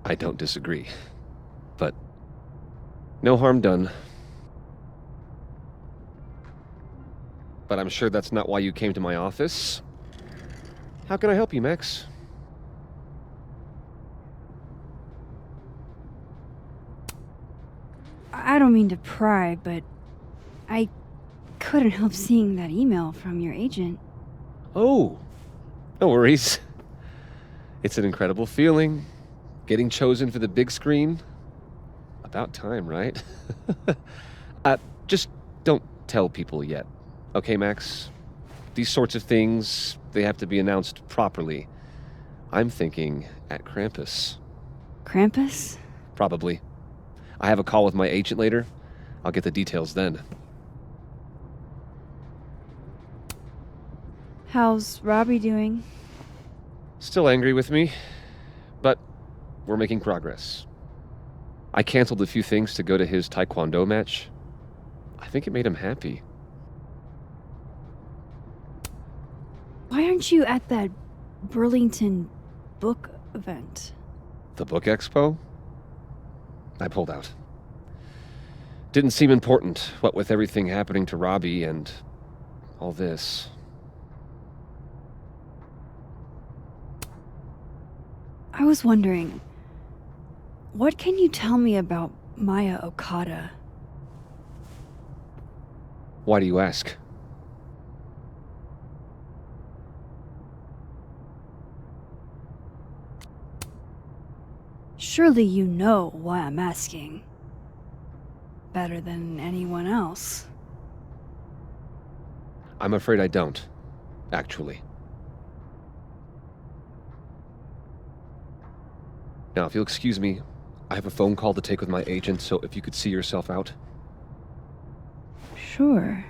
I don't disagree, but no harm done. But I'm sure that's not why you came to my office. How can I help you, Max? I don't mean to pry, but I couldn't help seeing that email from your agent. Oh, no worries. It's an incredible feeling. Getting chosen for the big screen. About time, right? Just don't tell people yet. Okay, Max? These sorts of things, they have to be announced properly. I'm thinking at Krampus. Krampus? Probably. I have a call with my agent later. I'll get the details then. How's Robbie doing? Still angry with me, but we're making progress. I canceled a few things to go to his taekwondo match. I think it made him happy. Why aren't you at that Burlington book event? The book expo? I pulled out. Didn't seem important, what with everything happening to Robbie and all this. I was wondering, what can you tell me about Maya Okada? Why do you ask? Surely you know why I'm asking. Better than anyone else. I'm afraid I don't, actually. Now, if you'll excuse me, I have a phone call to take with my agent, so if you could see yourself out. Sure.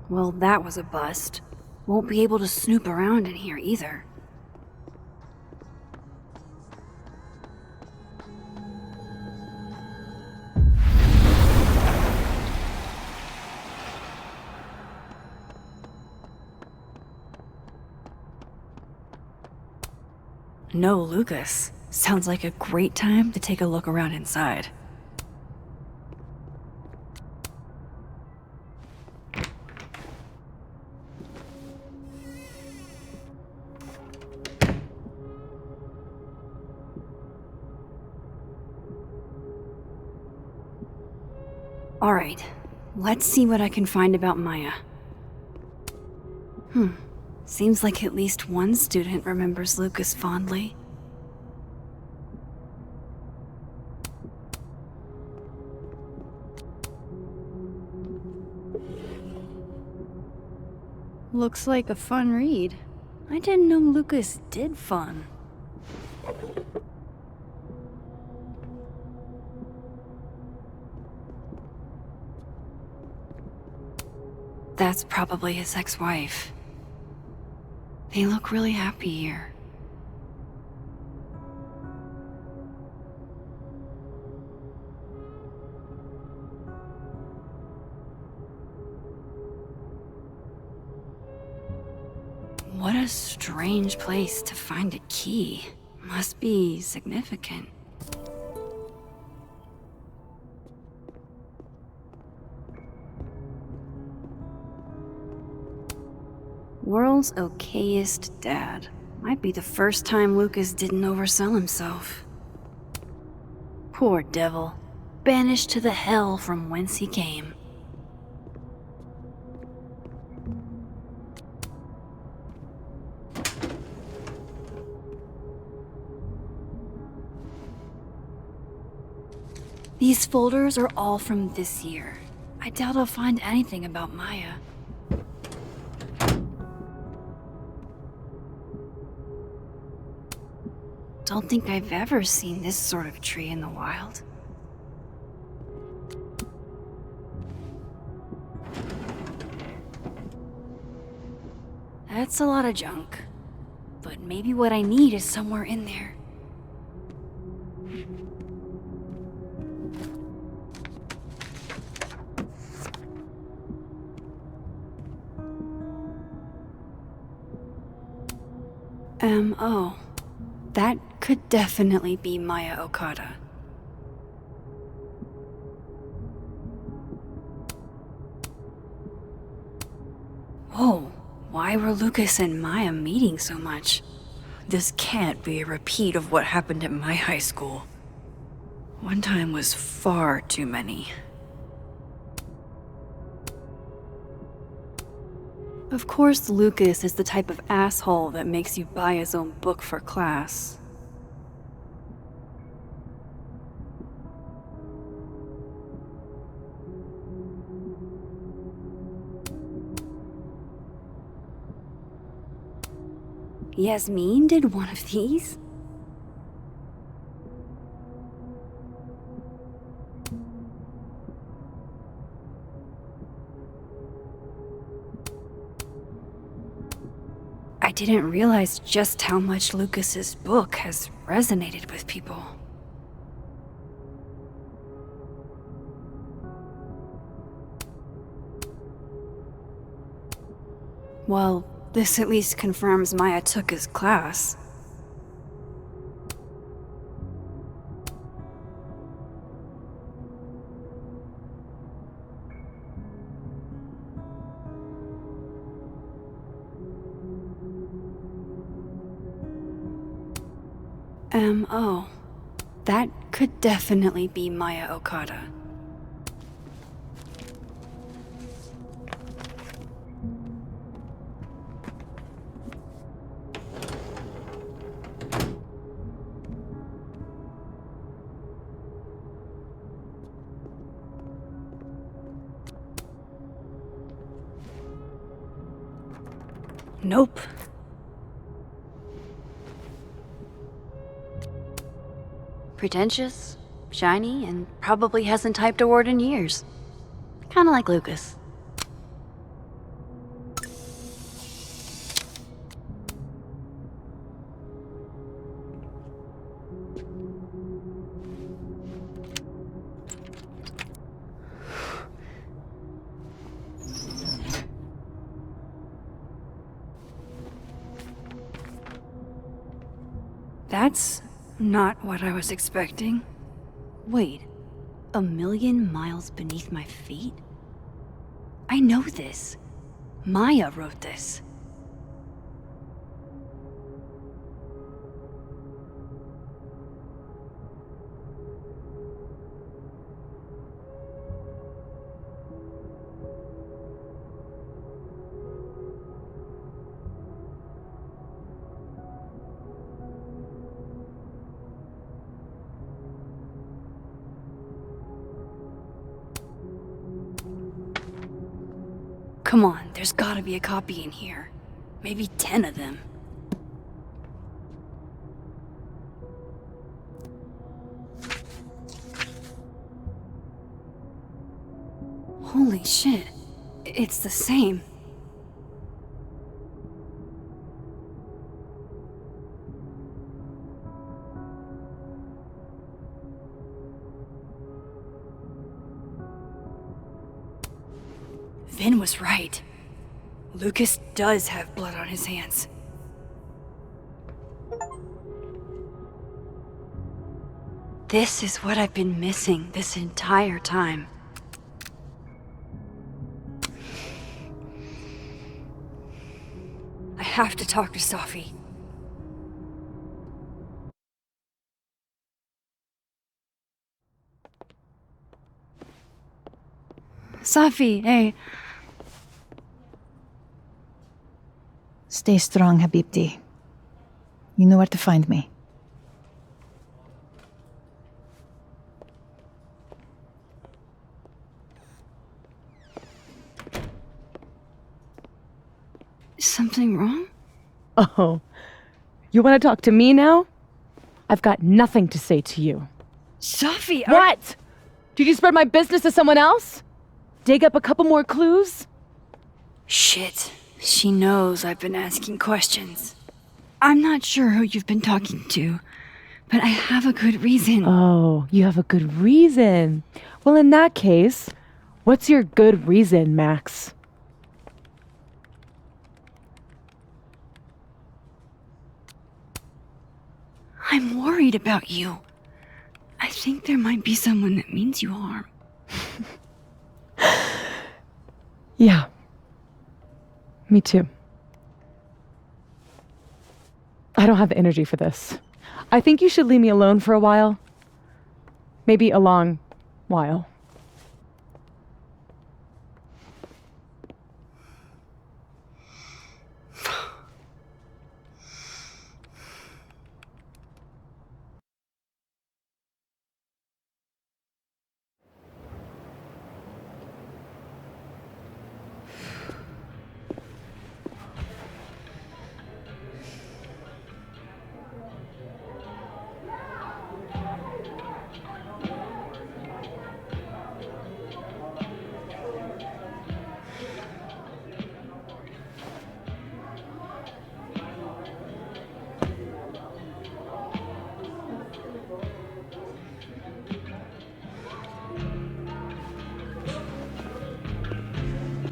Well, that was a bust. Won't be able to snoop around in here either. No, Lucas. Sounds like a great time to take a look around inside. Alright, let's see what I can find about Maya. Seems like at least one student remembers Lucas fondly. Looks like a fun read. I didn't know Lucas did fun. That's probably his ex-wife. They look really happy here. What a strange place to find a key. Must be significant. World's okayest dad. Might be the first time Lucas didn't oversell himself. Poor devil. Banished to the hell from whence he came. These folders are all from this year. I doubt I'll find anything about Maya. Don't think I've ever seen this sort of tree in the wild. That's a lot of junk. But maybe what I need is somewhere in there. Oh. That could definitely be Maya Okada. Whoa, why were Lucas and Maya meeting so much? This can't be a repeat of what happened at my high school. One time was far too many. Of course, Lucas is the type of asshole that makes you buy his own book for class. Yasmin did one of these? I didn't realize just how much Lucas's book has resonated with people. Well, this at least confirms Maya took his class. Oh. That could definitely be Maya Okada. Nope. Pretentious, shiny, and probably hasn't typed a word in years. Kinda like Lucas. That's not what I was expecting. Wait, 1,000,000 miles beneath my feet? I know this. Maya wrote this. Come on, there's gotta be a copy in here. Maybe 10 of them. Holy shit, it's the same. Vin was right. Lucas does have blood on his hands. This is what I've been missing this entire time. I have to talk to Safi. Safi, hey. Stay strong, Habibti. You know where to find me. something wrong? Oh, you want to talk to me now? I've got nothing to say to you. Sophie, What? Did you spread my business to someone else? Dig up a couple more clues? Shit. She knows I've been asking questions. I'm not sure who you've been talking to, but I have a good reason. Oh, you have a good reason. Well, in that case, what's your good reason, Max? I'm worried about you. I think there might be someone that means you harm. Yeah. Me too. I don't have the energy for this. I think you should leave me alone for a while. Maybe a long while.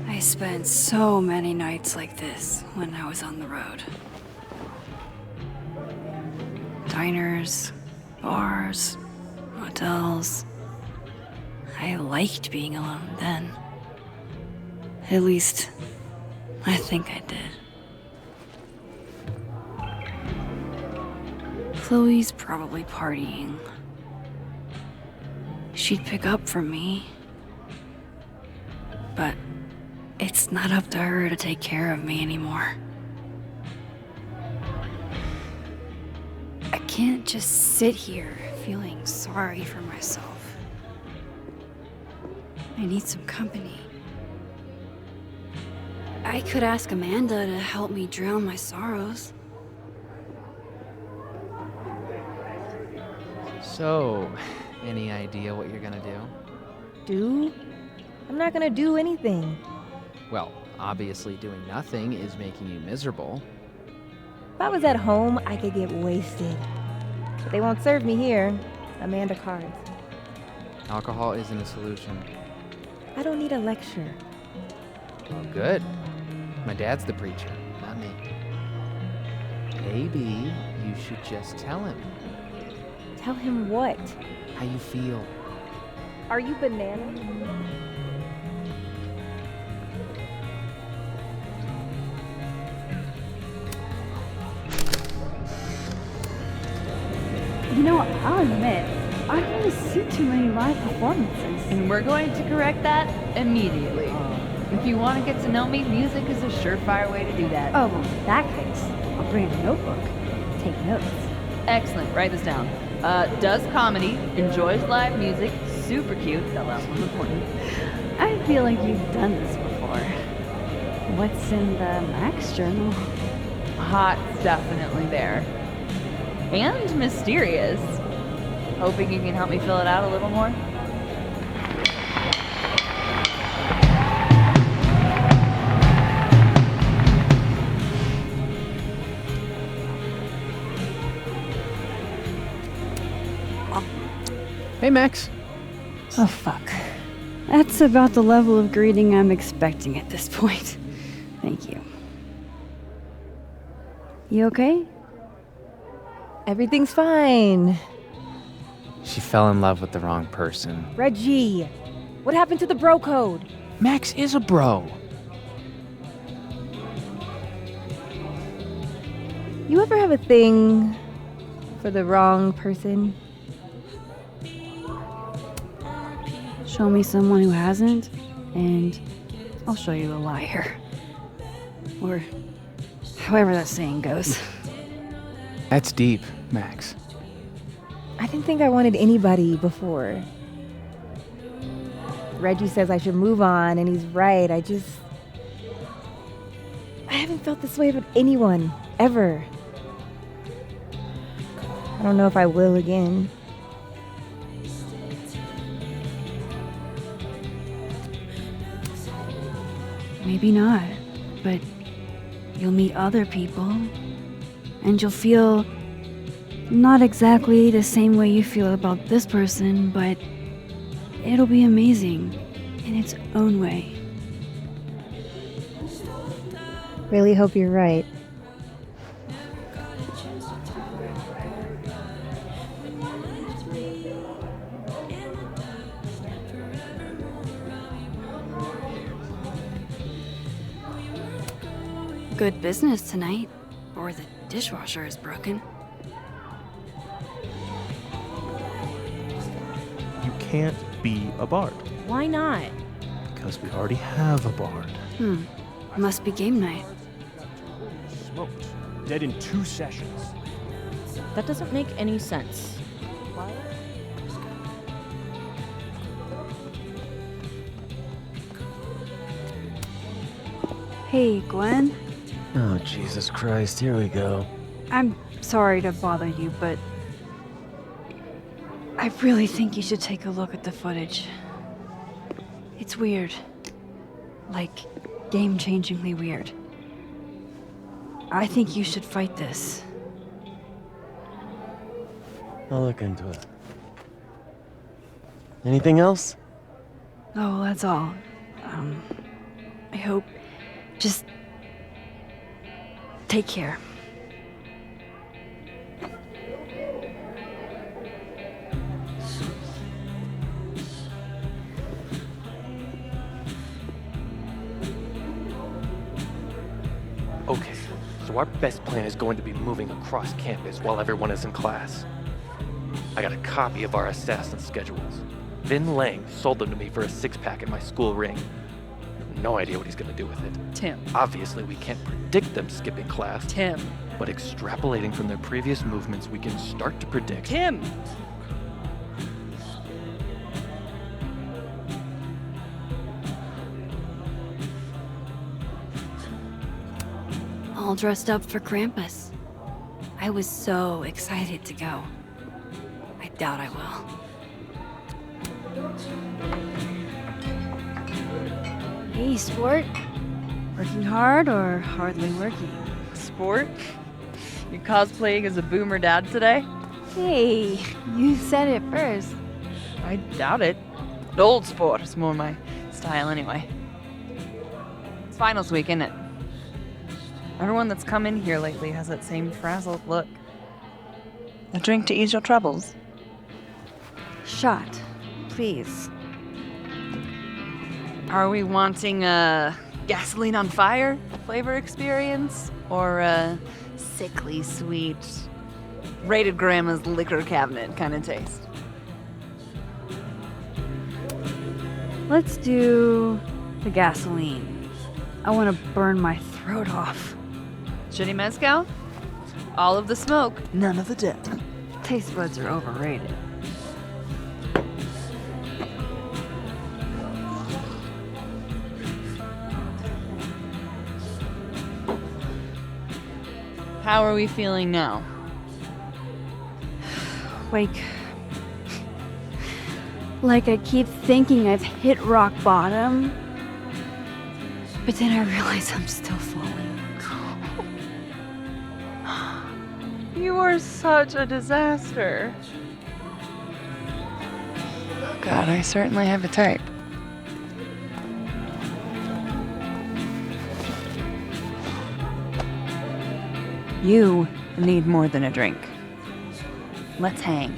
I spent so many nights like this when I was on the road. Diners, bars, hotels. I liked being alone then. At least, I think I did. Chloe's probably partying. She'd pick up from me. But it's not up to her to take care of me anymore. I can't just sit here feeling sorry for myself. I need some company. I could ask Amanda to help me drown my sorrows. So, any idea what you're gonna do? Do? I'm not gonna do anything. Well, obviously doing nothing is making you miserable. If I was at home, I could get wasted. But they won't serve me here. Amanda cards. Alcohol isn't a solution. I don't need a lecture. Well, good. My dad's the preacher, not me. Maybe you should just tell him Tell him what? how you feel. Are you banana? You know, I'll admit, I don't really see too many live performances. And we're going to correct that immediately. If you want to get to know me, music is a surefire way to do that. Oh, well, in that case, I'll bring a notebook. Take notes. Excellent, write this down. Does comedy, enjoys live music, super cute, that last one's important. I feel like you've done this before. What's in the Max journal? Hot's definitely there. And mysterious. Hoping you can help me fill it out a little more. Hey, Max. Oh, fuck. That's about the level of greeting I'm expecting at this point. Thank you. You okay? Everything's fine. She fell in love with the wrong person. Reggie, what happened to the bro code? Max is a bro. You ever have a thing for the wrong person? Show me someone who hasn't, and I'll show you a liar. Or however that saying goes. That's deep, Max. I didn't think I wanted anybody before. Reggie says I should move on, and he's right. I I haven't felt this way about anyone, ever. I don't know if I will again. Maybe not, but you'll meet other people, and you'll feel not exactly the same way you feel about this person, but it'll be amazing in its own way. Really hope you're right. Good business tonight, or the dishwasher is broken. You can't be a bard. Why not? Because we already have a bard. Must be game night. Smoked. Dead in 2 sessions. That doesn't make any sense. Hey, Gwen. Oh, Jesus Christ, here we go. I'm sorry to bother you, but I really think you should take a look at the footage. It's weird. Like, game-changingly weird. I think you should fight this. I'll look into it. Anything else? Oh, that's all. I hope. Just take care. Okay, so our best plan is going to be moving across campus while everyone is in class. I got a copy of our assassin schedules. Vin Lang sold them to me for a 6-pack at my school ring. No idea what he's gonna do with it. Tim. Obviously, we can't predict them skipping class. Tim. But extrapolating from their previous movements, we can start to predict. Tim! All dressed up for Krampus. I was so excited to go. I doubt I will. Hey, sport. Working hard or hardly working? Sport? You cosplaying as a boomer dad today? Hey, you said it first. I doubt it. Old sport is more my style anyway. It's finals week, isn't it? Everyone that's come in here lately has that same frazzled look. A drink to ease your troubles. Shot, please. Are we wanting a gasoline on fire flavor experience? Or a sickly sweet, rated grandma's liquor cabinet kind of taste? Let's do the gasoline. I want to burn my throat off. Shitty mezcal? All of the smoke, none of the dip. Taste buds are overrated. How are we feeling now? Like I keep thinking I've hit rock bottom, but then I realize I'm still falling. You are such a disaster. Oh God, I certainly have a type. You need more than a drink. Let's hang.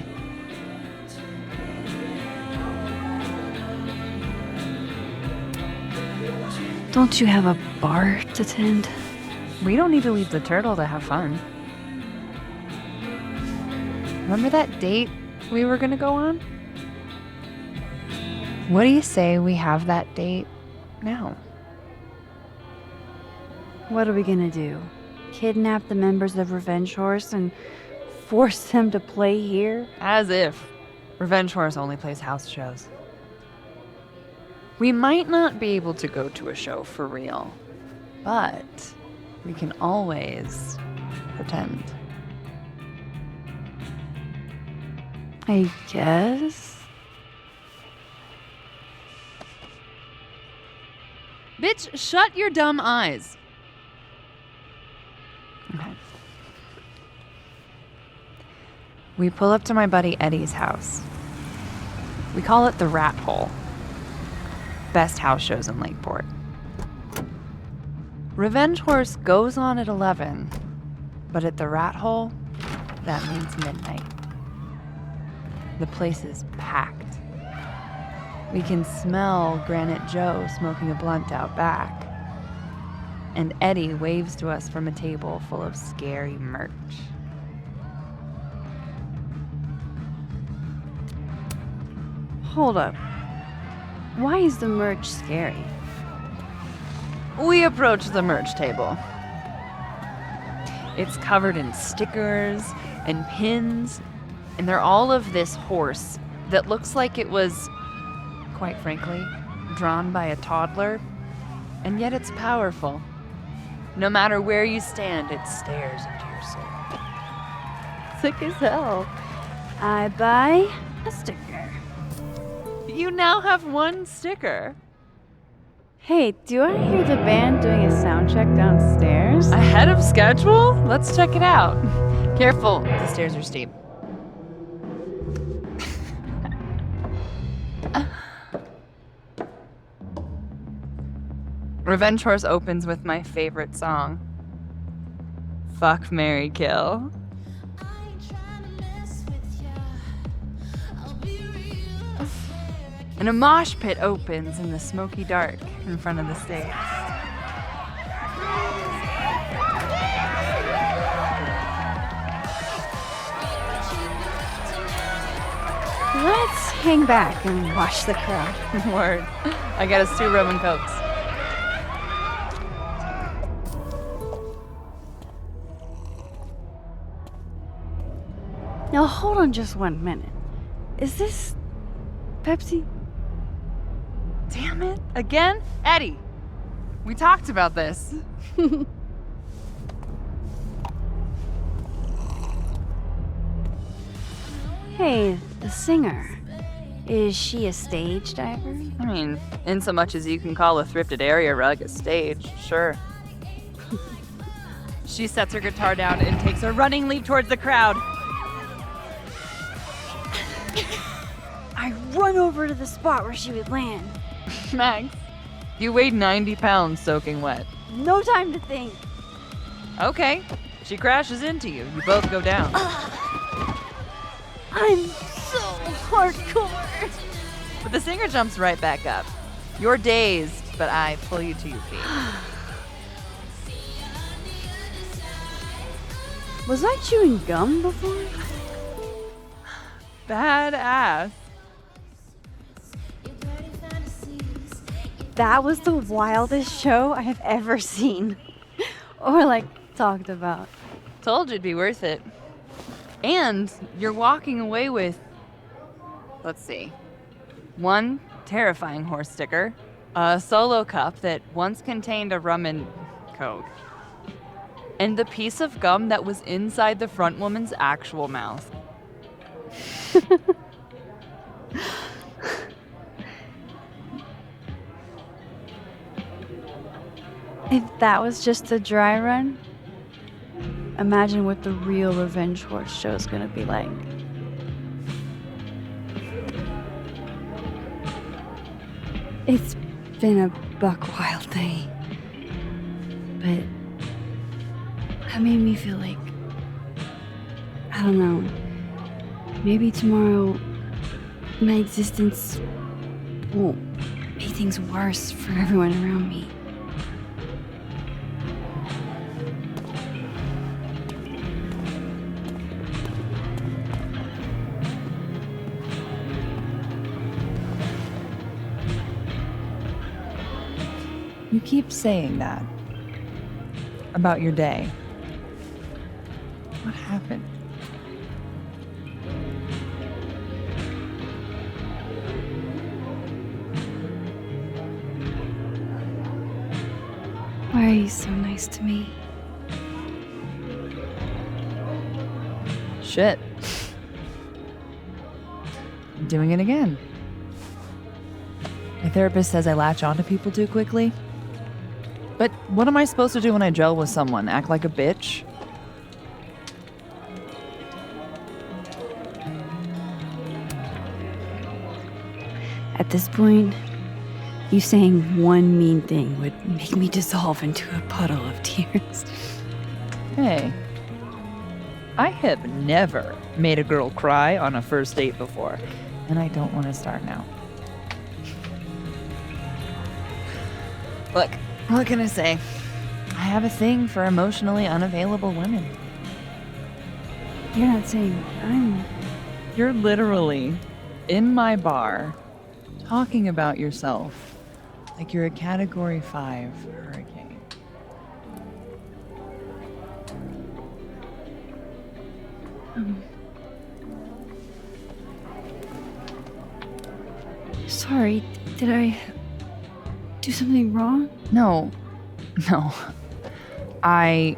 Don't you have a bar to tend? We don't need to leave the turtle to have fun. Remember that date we were gonna go on? What do you say we have that date now? What are we gonna do? Kidnap the members of Revenge Horse and force them to play here? As if. Revenge Horse only plays house shows. We might not be able to go to a show for real, but We can always pretend. I guess. Bitch, shut your dumb eyes. Okay. We pull up to my buddy Eddie's house. We call it the Rat Hole. Best house shows in Lakeport. Revenge Horse goes on at 11, but at the Rat Hole, that means midnight. The place is packed. We can smell Granite Joe smoking a blunt out back. And Eddie waves to us from a table full of scary merch. Hold up. Why is the merch scary? We approach the merch table. It's covered in stickers and pins, and they're all of this horse that looks like it was, quite frankly, drawn by a toddler, and yet it's powerful. No matter where you stand, it stares into your soul. Sick as hell. I buy a sticker. You now have one sticker. Hey, do I hear the band doing a sound check downstairs? Ahead of schedule? Let's check it out. Careful, the stairs are steep. Revenge Horse opens with my favorite song. Fuck, Marry, Kill. And a mosh pit opens in the smoky dark in front of the stage. Let's hang back and watch the crowd. Word. I got us 2 rum and cokes. Now hold on just 1 minute. Is this Pepsi? Damn it. Again? Eddie, we talked about this. Hey, the singer. Is she a stage diver? I mean, in so much as you can call a thrifted area rug a stage, sure. She sets her guitar down and takes a running leap towards the crowd. I run over to the spot where she would land. Max, you weighed 90 pounds soaking wet. No time to think. Okay, she crashes into you. You both go down. I'm so hardcore. But the singer jumps right back up. You're dazed, but I pull you to your feet. Was I chewing gum before? Badass. That was the wildest show I have ever seen. Or like talked about. Told you it'd be worth it. And you're walking away with, let's see, 1 terrifying horse sticker, a solo cup that once contained a rum and coke, and the piece of gum that was inside the front woman's actual mouth. If that was just a dry run, imagine what the real Revenge Horse show is gonna be like. It's been a buck wild day, but that made me feel like, I don't know, maybe tomorrow my existence won't make things worse for everyone around me. You keep saying that about your day. What happened? Why are you so nice to me? Shit. I'm doing it again. My therapist says I latch onto people too quickly. But what am I supposed to do when I gel with someone? Act like a bitch? At this point, you saying one mean thing would make me dissolve into a puddle of tears. Hey, I have never made a girl cry on a first date before, and I don't want to start now. Look, what can I say? I have a thing for emotionally unavailable women. You're not saying I'm... You're literally in my bar talking about yourself like you're a Category 5 hurricane. Sorry, did I do something wrong? No. I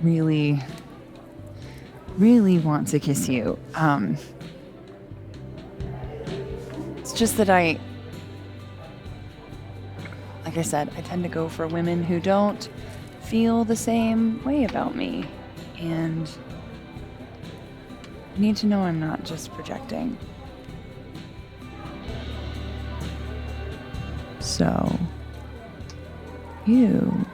really want to kiss you. It's just that like I said, I tend to go for women who don't feel the same way about me. And you need to know I'm not just projecting. So, you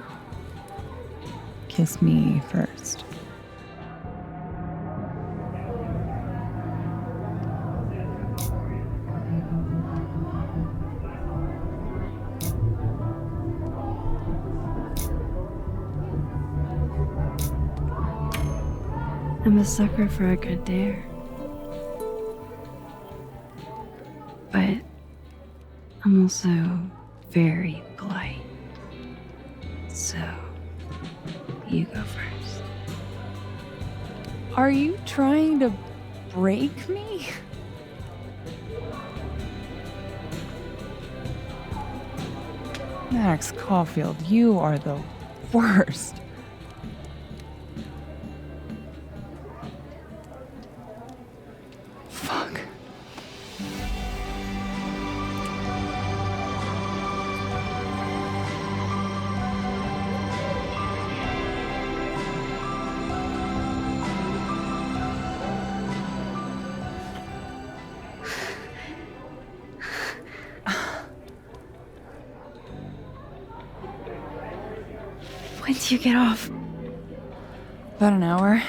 kiss me first. I'm a sucker for a good dare. But I'm also very polite. So, you go first. Are you trying to break me? Max Caulfield, you are the worst. Fuck. When do you get off? About an hour.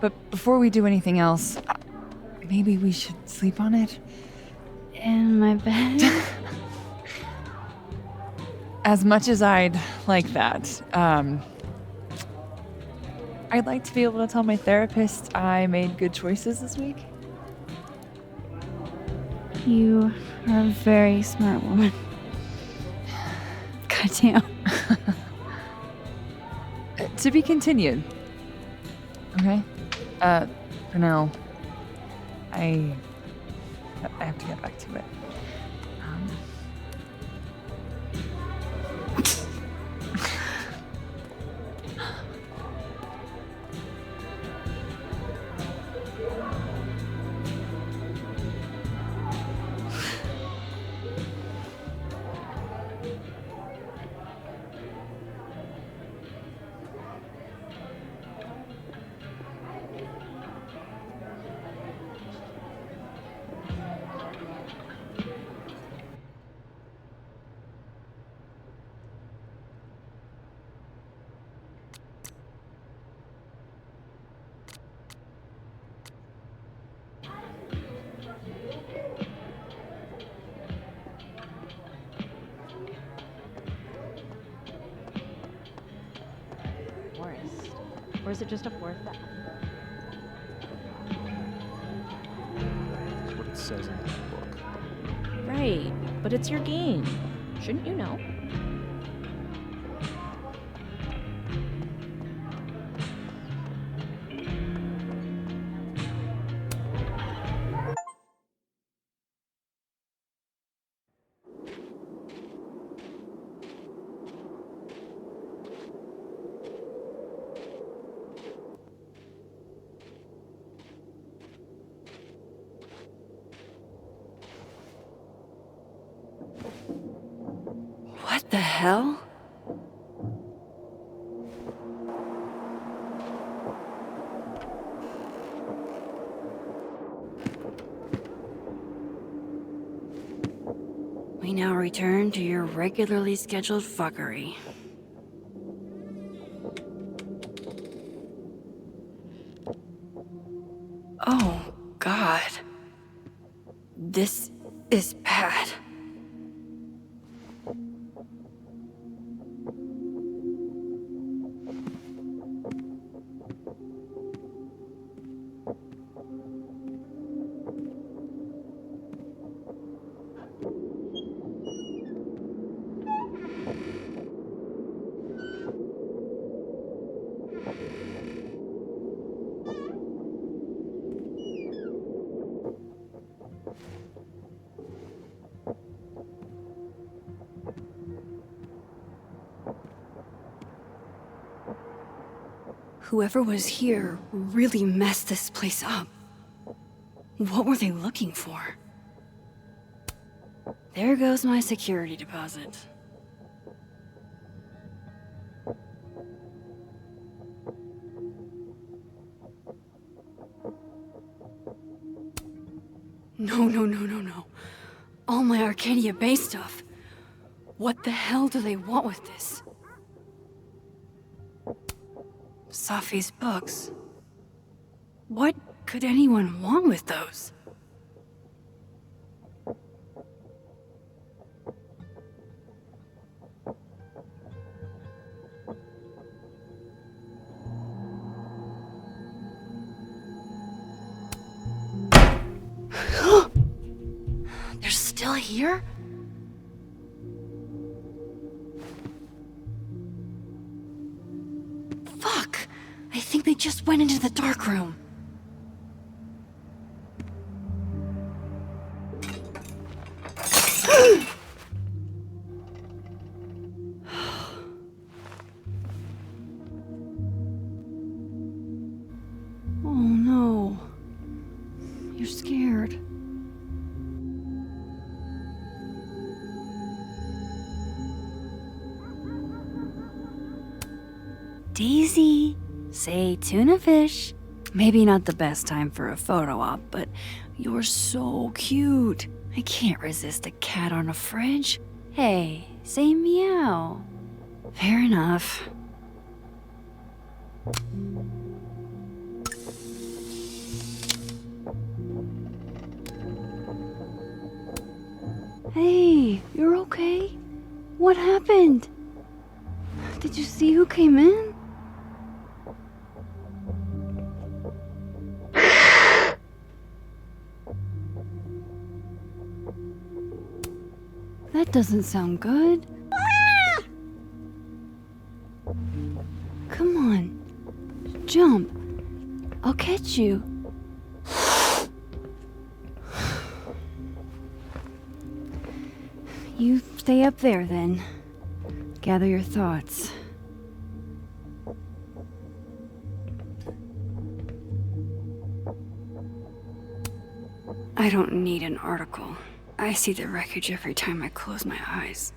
But before we do anything else, maybe we should sleep on it? In my bed? As much as I'd like that, I'd like to be able to tell my therapist I made good choices this week. You are a very smart woman. Goddamn. To be continued. Okay? For now, I have to get back to it. Or is it just a forest? That's what it says in the book. Right, but it's your game. Shouldn't you know? the hell? We now return to your regularly scheduled fuckery. Oh, God. This is bad. Whoever was here really messed this place up. What were they looking for? There goes my security deposit. No. All my Arcadia Bay stuff. What the hell do they want with this? Safi's books. What could anyone want with those? They're still here? Fuck! I think they just went into the dark room. Oh no. You're scared. Daisy, say tuna fish. Maybe not the best time for a photo op, but you're so cute. I can't resist a cat on a fridge. Hey, say meow. Fair enough. Hey, you're okay? What happened? Did you see who came in? That doesn't sound good. Come on. Jump. I'll catch you. You stay up there then. Gather your thoughts. I don't need an article. I see the wreckage every time I close my eyes.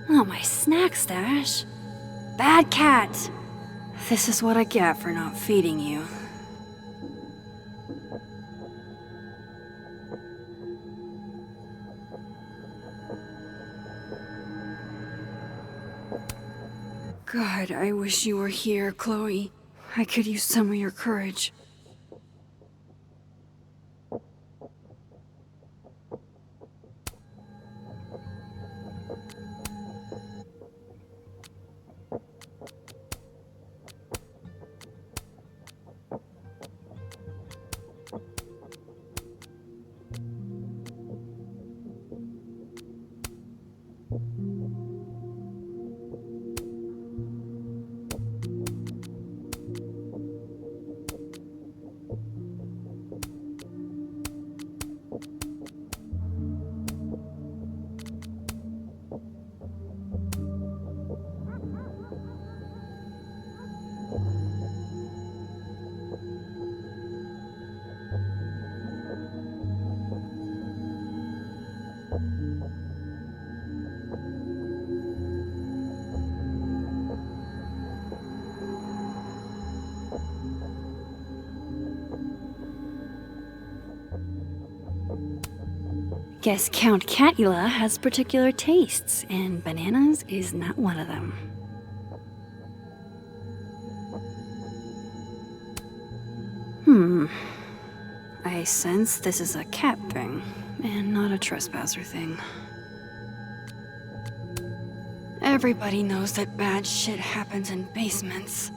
Oh, my snack stash. Bad cat. This is what I get for not feeding you. God, I wish you were here, Chloe. I could use some of your courage. Guess Count Catula has particular tastes, and bananas is not one of them. I sense this is a cat thing, and not a trespasser thing. Everybody knows that bad shit happens in basements.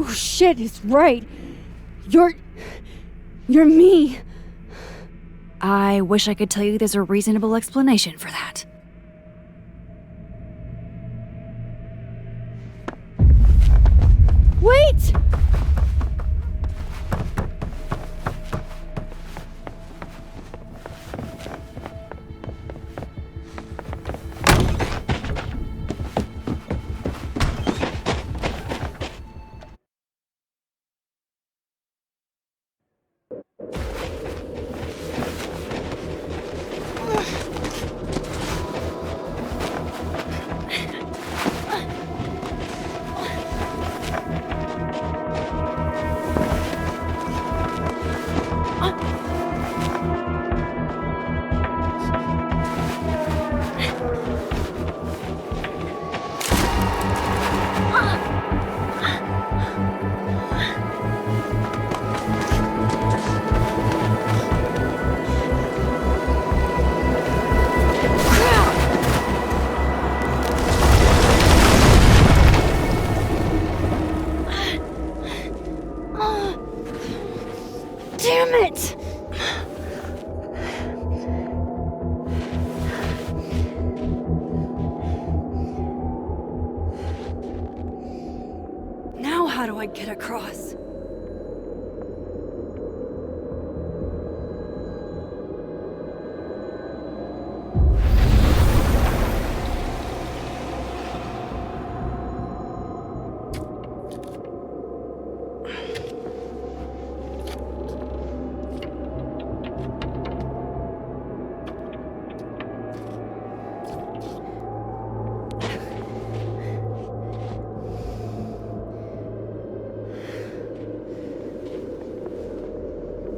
Oh shit, it's right. You're me. I wish I could tell you there's a reasonable explanation for that. Wait! Damn it! Now how do I get across?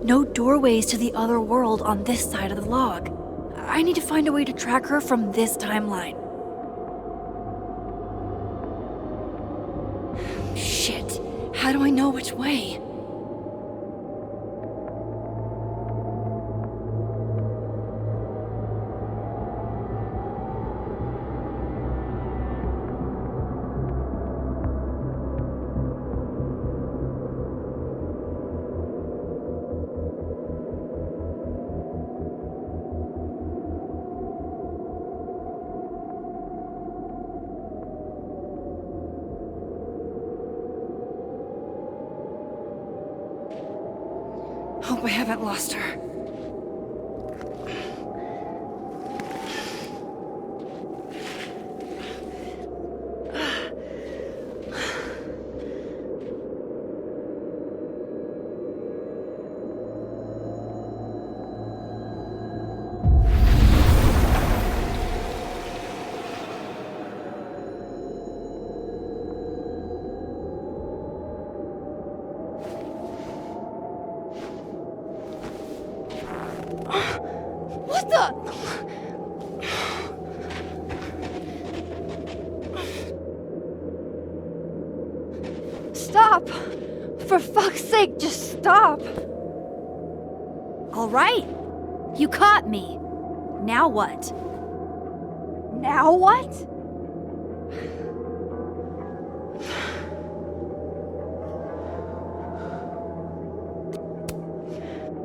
No doorways to the other world on this side of the log. I need to find a way to track her from this timeline. Shit. How do I know which way? Hope I haven't lost her. What the? Stop! For fuck's sake, just stop! All right. You caught me. Now what? Now what?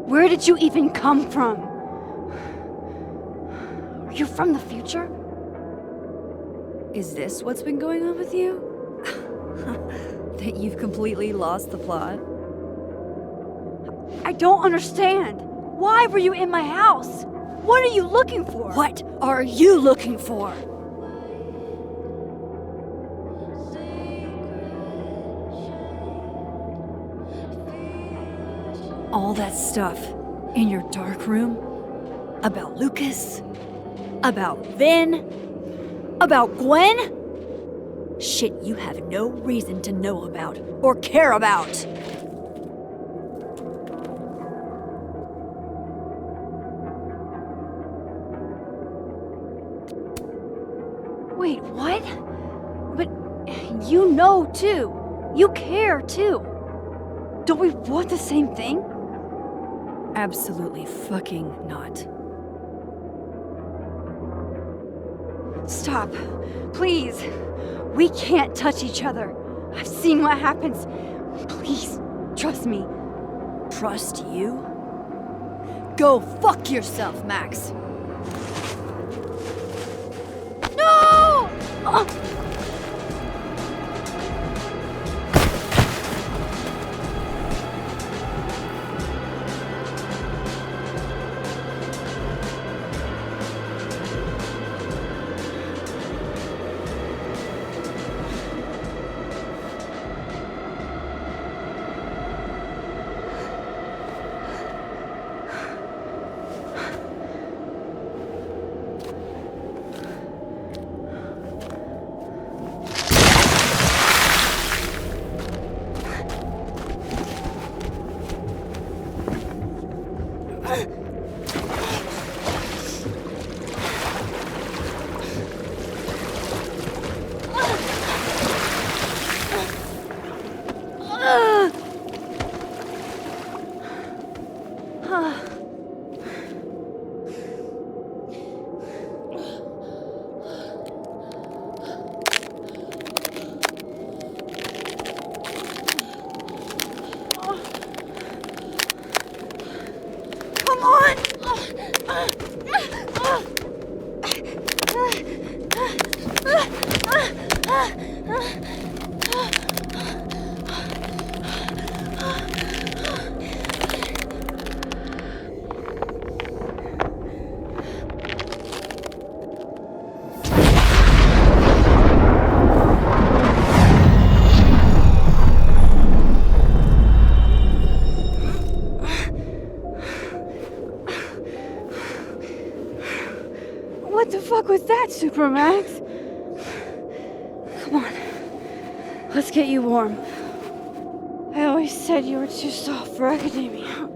Where did you even come from? Are you from the future? Is this what's been going on with you? That you've completely lost the plot? I don't understand. Why were you in my house? What are you looking for? What are you looking for? All that stuff in your dark room about Lucas, about Vin, about Gwen? Shit you have no reason to know about or care about. Wait, what? But you know too. You care too. Don't we want the same thing? Absolutely fucking not. Stop. Please. We can't touch each other. I've seen what happens. Please, trust me. Trust you? Go fuck yourself, Max. No! What the fuck was that, Supermax? Come on. Let's get you warm. I always said you were too soft for academia.